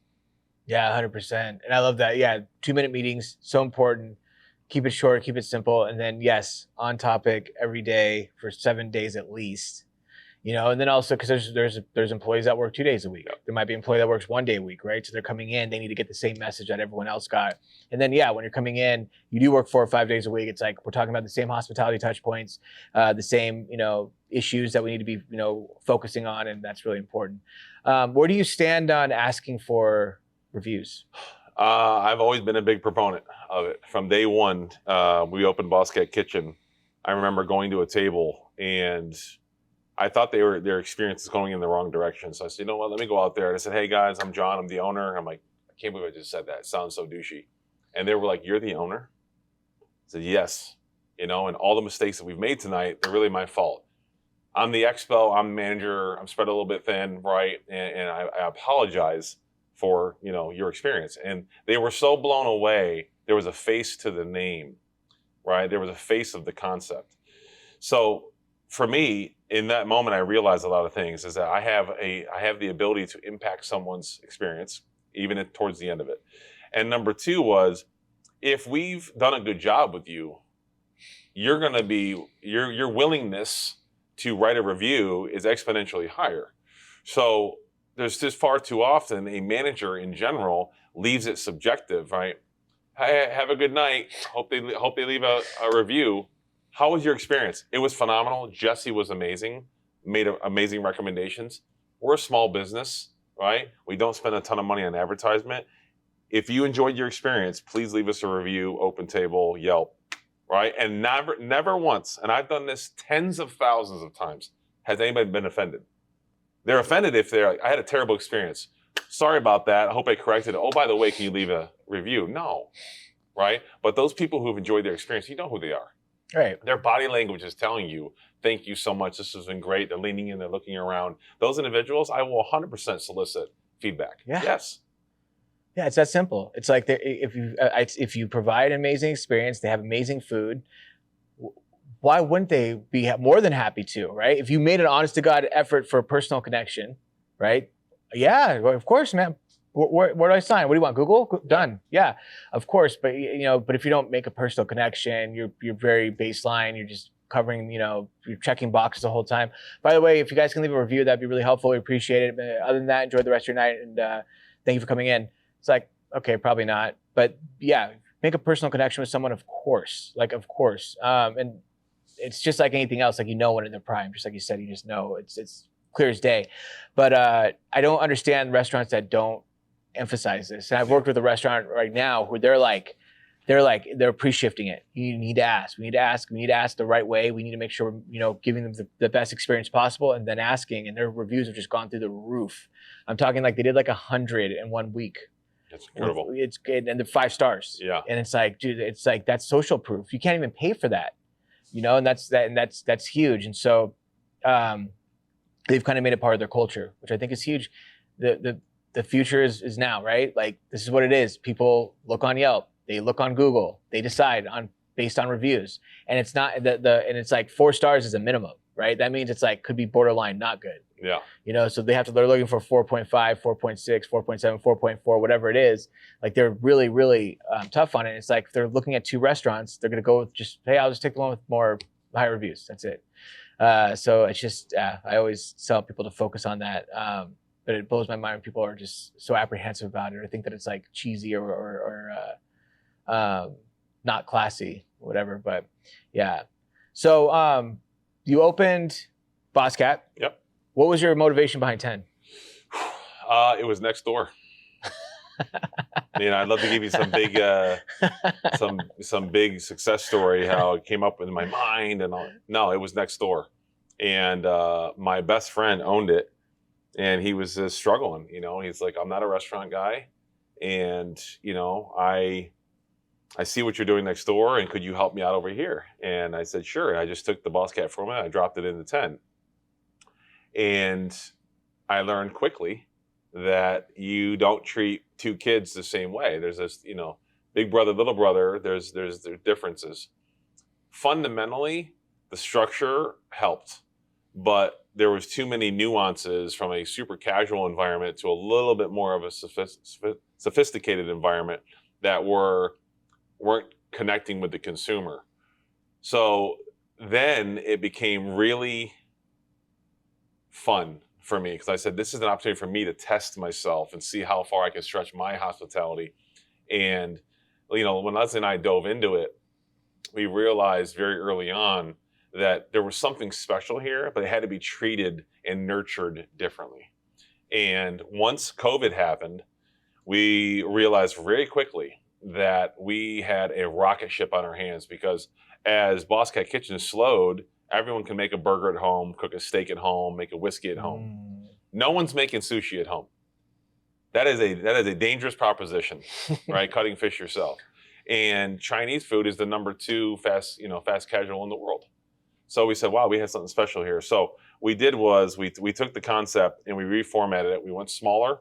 Yeah, 100%. And I love that. Yeah, 2-minute meetings, so important. Keep it short, keep it simple. And then yes, on topic every day for 7 days at least. And then also because there's employees that work 2 days a week. Yep. There might be an employee that works 1 day a week, right? So they're coming in, they need to get the same message that everyone else got. And then when you're coming in, you do work 4 or 5 days a week. It's like we're talking about the same hospitality touch points, the same issues that we need to be focusing on, and that's really important. Where do you stand on asking for reviews? I've always been a big proponent of it. From day one, we opened Boscat Kitchen. I remember going to a table and I thought their experience is going in the wrong direction. So I said, you know what, let me go out there. And I said, hey guys, I'm John, I'm the owner. I'm like, I can't believe I just said that. It sounds so douchey. And they were like, you're the owner? I said, yes. And all the mistakes that we've made tonight, they're really my fault. I'm the expo, I'm the manager, I'm spread a little bit thin, right? And I apologize for your experience. And they were so blown away. There was a face to the name, right? There was a face of the concept. So for me, in that moment, I realized a lot of things. Is that I have the ability to impact someone's experience, even towards the end of it. And number 2 was, if we've done a good job with you, your willingness to write a review is exponentially higher. So there's just far too often a manager in general leaves it subjective, right? Hey, have a good night. Hope they leave a review. How was your experience? It was phenomenal. Jesse was amazing, made amazing recommendations. We're a small business, right? We don't spend a ton of money on advertisement. If you enjoyed your experience, please leave us a review, Open Table, Yelp, right? And never once, and I've done this tens of thousands of times, has anybody been offended. They're offended if they're like, I had a terrible experience. Sorry about that. I hope I corrected it. Oh, by the way, can you leave a review? No, right? But those people who've enjoyed their experience, you know who they are. Right. Their body language is telling you, thank you so much. This has been great. They're leaning in, they're looking around. Those individuals, I will 100% solicit feedback. Yeah. Yes. Yeah, it's that simple. It's like if you provide an amazing experience, they have amazing food, why wouldn't they be more than happy to, right? If you made an honest to God effort for a personal connection, right? Yeah, of course, man. Where do I sign? What do you want? Google? Done. Yeah, of course. But but if you don't make a personal connection, you're very baseline. You're just covering, you're checking boxes the whole time. By the way, if you guys can leave a review, that'd be really helpful. We appreciate it. But other than that, enjoy the rest of your night, and thank you for coming in. It's like, okay, probably not, but yeah, make a personal connection with someone, of course, of course. And it's just like anything else, like when in their prime, just like you said, you just know it's clear as day. But I don't understand restaurants that don't emphasize this. And I've worked with a restaurant right now where they're pre-shifting it. You need to ask. We need to ask the right way. We need to make sure we're, giving them the best experience possible, and then asking. And their reviews have just gone through the roof. I'm talking like they did 100 in 1 week. That's incredible. It's good, and they're 5 stars. Yeah. And it's like, dude, it's like that's social proof. You can't even pay for that, and that's huge. And so they've kind of made it part of their culture, which I think is huge. The future is now, right? Like, this is what it is. People look on Yelp, they look on Google, they decide based on reviews, and it's not and it's like 4 stars is a minimum, right? That means it's like could be borderline not good. Yeah. You know, so they're looking for 4.5, 4.6, 4.7, 4.4, whatever it is. Like they're really, really tough on it. It's like if they're looking at 2 restaurants, they're going to go with just, hey, I'll just take the one with more high reviews. That's it. So it's just, I always tell people to focus on that. But it blows my mind when people are just so apprehensive about it or think that it's like cheesy or not classy, whatever. But yeah. So you opened Boscat. Yep. What was your motivation behind 10? It was next door. I'd love to give you some big, some big success story how it came up in my mind and all. No, it was next door, and my best friend owned it, and he was struggling. He's like, I'm not a restaurant guy, and I see what you're doing next door, and could you help me out over here? And I said, sure. I just took the Boscat formula, I dropped it into 10. And I learned quickly that you don't treat 2 kids the same way. There's this, big brother, little brother, there's differences. Fundamentally, the structure helped, but there was too many nuances from a super casual environment to a little bit more of a sophisticated environment that weren't connecting with the consumer. So then it became really fun for me because I said, this is an opportunity for me to test myself and see how far I can stretch my hospitality. And, when Leslie and I dove into it, we realized very early on that there was something special here, but it had to be treated and nurtured differently. And once COVID happened, we realized very quickly that we had a rocket ship on our hands because as Boscat Kitchen slowed, everyone can make a burger at home, cook a steak at home, make a whiskey at home. No one's making sushi at home. That is a dangerous proposition, right? Cutting fish yourself. And Chinese food is the number 2 fast casual in the world. So we said, wow, we had something special here. So we did was we took the concept and we reformatted it. We went smaller.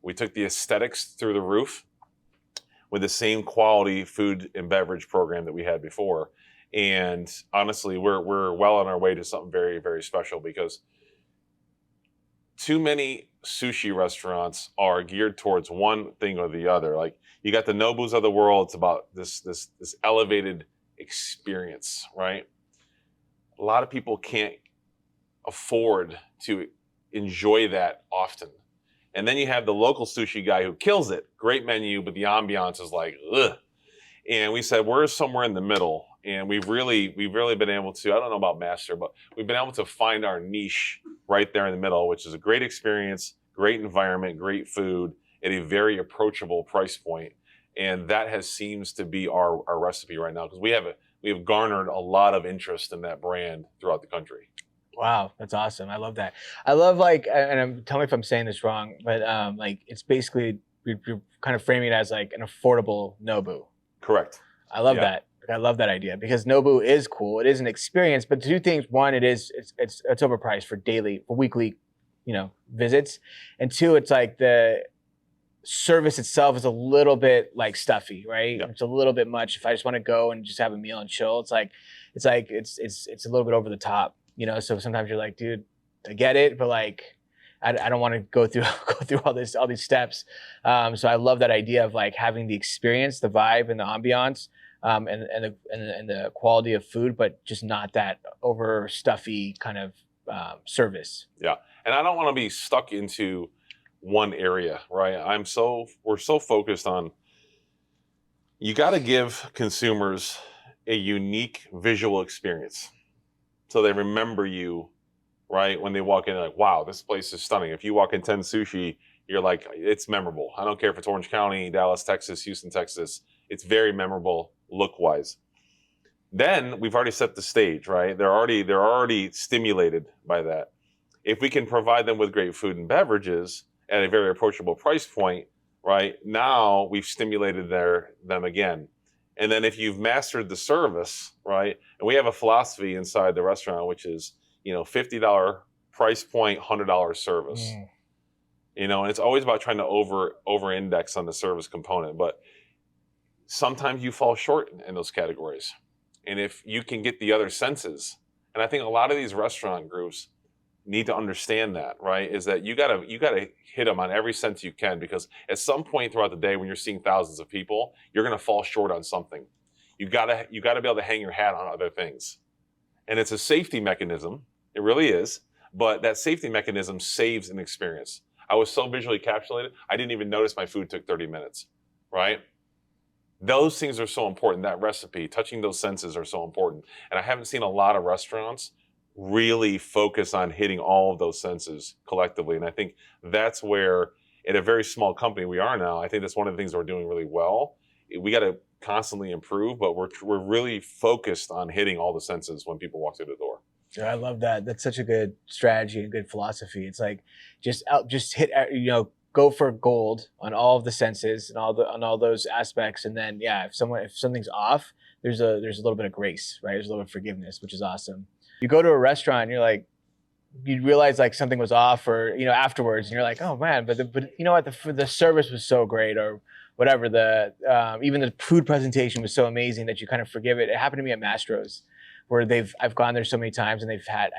We took the aesthetics through the roof with the same quality food and beverage program that we had before. And honestly, we're well on our way to something very, very special because too many sushi restaurants are geared towards one thing or the other. Like you got the Nobus of the world. It's about this elevated experience, right? A lot of people can't afford to enjoy that often. And then you have the local sushi guy who kills it. Great menu, but the ambiance is like, ugh. And we said, we're somewhere in the middle. And we've really been able to, I don't know about master, but we've been able to find our niche right there in the middle, which is a great experience, great environment, great food at a very approachable price point. And that seems to be our recipe right now because we have garnered a lot of interest in that brand throughout the country. Wow, that's awesome. I love that. I love tell me if I'm saying this wrong, but it's basically you're kind of framing it as like an affordable Nobu. Correct. I love that. I love that idea because Nobu is cool. It is an experience, but 2 things: one, it's overpriced for weekly, visits, and 2, it's like the service itself is a little bit like stuffy, right? Yep. It's a little bit much. If I just want to go and just have a meal and chill, it's a little bit over the top, So sometimes you're like, dude, I get it, but like, I don't want to go through all these steps. So I love that idea of like having the experience, the vibe, and the ambiance, and the quality of food, but just not that over stuffy kind of service. Yeah, and I don't want to be stuck into one area, right? We're so focused on. You got to give consumers a unique visual experience, so they remember you. Right? When they walk in, like, wow, this place is stunning. If you walk in 10 Sushi, you're like, it's memorable. I don't care if it's Orange County, Dallas, Texas, Houston, Texas. It's very memorable look-wise. Then we've already set the stage, right? They're already stimulated by that. If we can provide them with great food and beverages at a very approachable price point, right? Now we've stimulated them again. And then if you've mastered the service, right? And we have a philosophy inside the restaurant, which is, $50 price point, $100 service. And it's always about trying to over index on the service component, but sometimes you fall short in those categories. And if you can get the other senses And I think a lot of these restaurant groups need to understand that, right? Is that you gotta hit them on every sense you can, because at some point throughout the day when you're seeing thousands of people, you're gonna fall short on something. You gotta be able to hang your hat on other things. And it's a safety mechanism. It really is. But that safety mechanism saves an experience. I was so visually capsulated, I didn't even notice my food took 30 minutes, right? Those things are so important. That recipe, touching those senses are so important. And I haven't seen a lot of restaurants really focus on hitting all of those senses collectively. And I think that's where, in a very small company we are now, I think that's one of the things we're doing really well. We got to constantly improve, but we're really focused on hitting all the senses when people walk through the door. Yeah, I love that. That's such a good strategy and good philosophy. It's like just hit, go for gold on all of the senses and on all those aspects. And then, yeah, if something's off, there's a little bit of grace, right? There's a little bit of forgiveness, which is awesome. You go to a restaurant and you're like, you realize like something was off, or, afterwards, and you're like, oh man, but you know what? The service was so great, or whatever. Even the food presentation was so amazing that you kind of forgive it. It happened to me at Mastro's, where I've gone there so many times, and I've had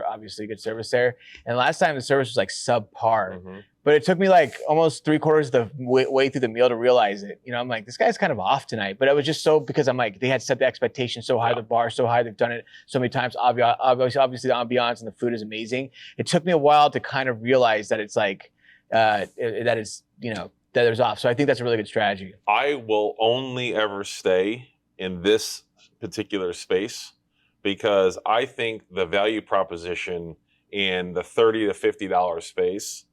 obviously good service there. And last time the service was like subpar, but it took me like almost 3/4 of the way through the meal to realize it. I'm like, this guy's kind of off tonight. But it was just so, because I'm like, they had set the expectation so high, the bar so high, they've done it so many times. Obviously the ambiance and the food is amazing. It took me a while to kind of realize that it's like that it was off. So I think that's a really good strategy. I will only ever stay in this particular space because I think the value proposition in the $30 to $50 space,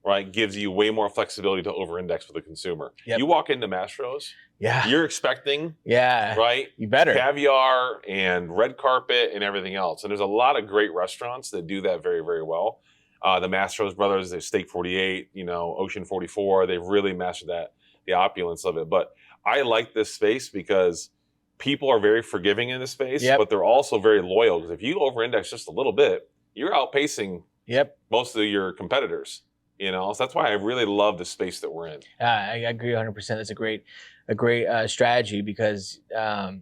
right, gives you way more flexibility to over-index for the consumer. Yep. You walk into Mastro's, you're expecting, right, you better, caviar and red carpet and everything else. And there's a lot of great restaurants that do that very, very well. The Mastro's brothers, they Steak 48, Ocean 44, they've really mastered that, the opulence of it. But I like this space because people are very forgiving in this space, but they're also very loyal. Because if you over-index just a little bit, you're outpacing most of your competitors. So that's why I really love the space that we're in. I agree 100%. That's a great strategy, because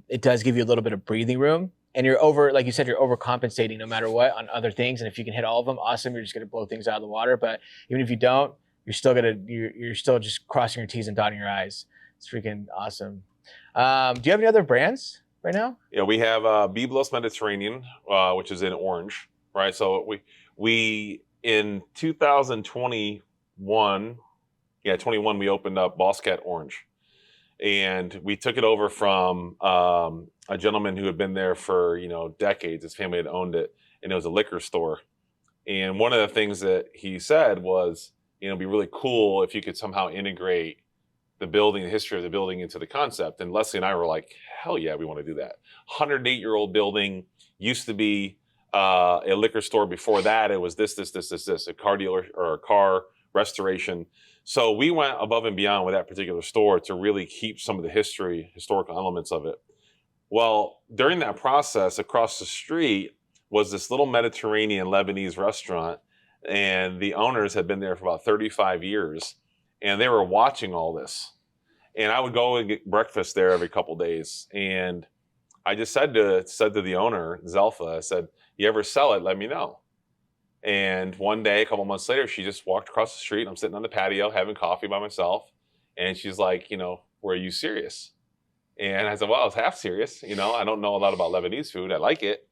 it does give you a little bit of breathing room. And like you said, you're overcompensating no matter what on other things. And if you can hit all of them, awesome. You're just going to blow things out of the water. But even if you don't, you're still just crossing your T's and dotting your I's. It's freaking awesome. Do you have any other brands right now? Yeah, we have Biblos Mediterranean, which is in Orange, right? So we in 2021, 21, we opened up Boscat Orange. And we took it over from a gentleman who had been there for, decades. His family had owned it, and it was a liquor store. And one of the things that he said was, it'd be really cool if you could somehow integrate the building, the history of the building into the concept. And Leslie and I were like, hell yeah, we want to do that. 108-year-old building, used to be a liquor store. Before that, it was this, a car dealer or a car restoration. So we went above and beyond with that particular store to really keep some of the historical elements of it. Well, during that process, across the street was this little Mediterranean Lebanese restaurant, and the owners had been there for about 35 years, and they were watching all this. And I would go and get breakfast there every couple days, and I just said to the owner, Zelfa, I said, you ever sell it, let me know. And one day, a couple months later, she just walked across the street. I'm sitting on the patio having coffee by myself. And she's like, were you serious? And I said, well, I was half serious. I don't know a lot about Lebanese food. I like it.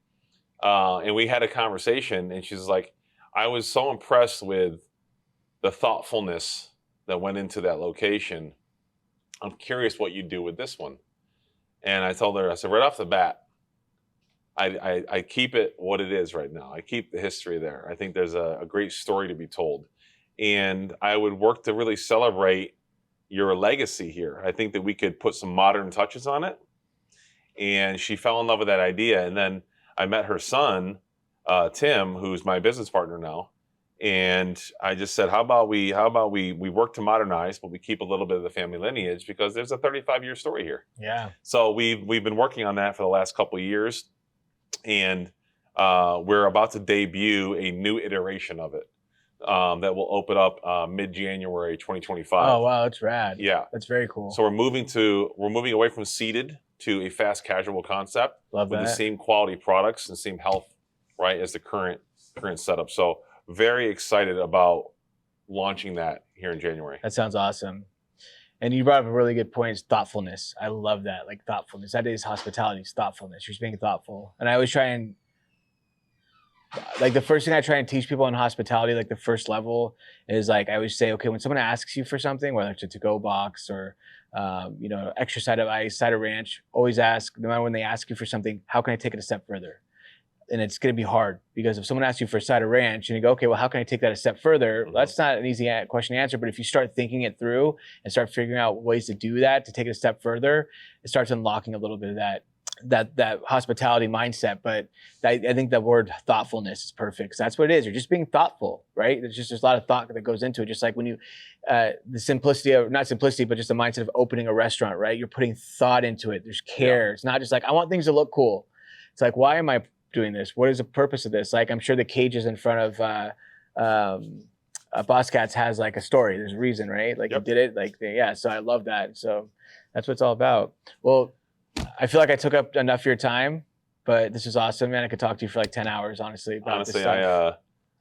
And we had a conversation, and she's like, I was so impressed with the thoughtfulness that went into that location. I'm curious what you do with this one. And I told her, I said, right off the bat, I keep it what it is right now. I keep the history there. I think there's a great story to be told. And I would work to really celebrate your legacy here. I think that we could put some modern touches on it. And she fell in love with that idea. And then I met her son, Tim, who's my business partner now. And I just said, how about we work to modernize, but we keep a little bit of the family lineage, because there's a 35-year story here. Yeah. So we've been working on that for the last couple of years. And we're about to debut a new iteration of it that will open up mid-January 2025. Oh wow, that's rad. Yeah, that's very cool. So we're moving away from seated to a fast casual concept Love with the that. same quality products and same health, right, as the current setup. So very excited about launching that here in January. That sounds awesome. And you brought up a really good point, is thoughtfulness. I love that, like thoughtfulness. That is hospitality, is thoughtfulness. You're just being thoughtful. And I always try and, like, the first thing I try and teach people in hospitality, like the first level, is like, I always say, okay, when someone asks you for something, whether it's a to-go box or, you know, extra side of ice, side of ranch, always ask, no matter when they ask you for something, how can I take it a step further? And it's going to be hard, because if someone asks you for a side of ranch and you go, okay, well, how can I take that a step further? Mhm. That's not an easy question to answer. But if you start thinking it through and start figuring out ways to do that, to take it a step further, it starts unlocking a little bit of that hospitality mindset. But I think the word thoughtfulness is perfect, because that's what it is. You're just being thoughtful, right? There's a lot of thought that goes into it. Just like when you, the simplicity of, not simplicity, but just the mindset of opening a restaurant, right? You're putting thought into it. There's care. Yeah. It's not just like, I want things to look cool. It's like, why am I doing this? What is the purpose of this? Like, I'm sure the cages in front of Boscat's has like a story. There's a reason, right? Like, Yep. you did it, like, yeah. So I love that. So that's what it's all about. Well, I feel like I took up enough of your time, but this is awesome, man. I could talk to you for like 10 hours, honestly, about Honestly, this stuff.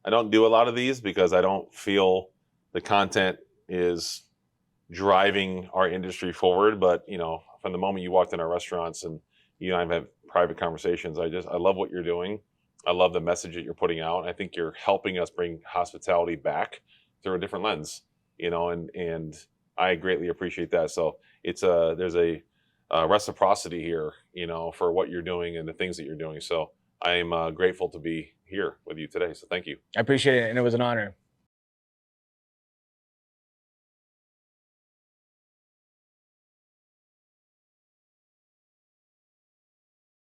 I don't do a lot of these because I don't feel the content is driving our industry forward. But you know, from the moment you walked in our restaurants and you and I've had private conversations, I love what you're doing. I love the message that you're putting out. I think you're helping us bring hospitality back through a different lens, you know, and I greatly appreciate that. So there's a reciprocity here, you know, for what you're doing and the things that you're doing. So I am grateful to be here with you today. So thank you. I appreciate it, and it was an honor.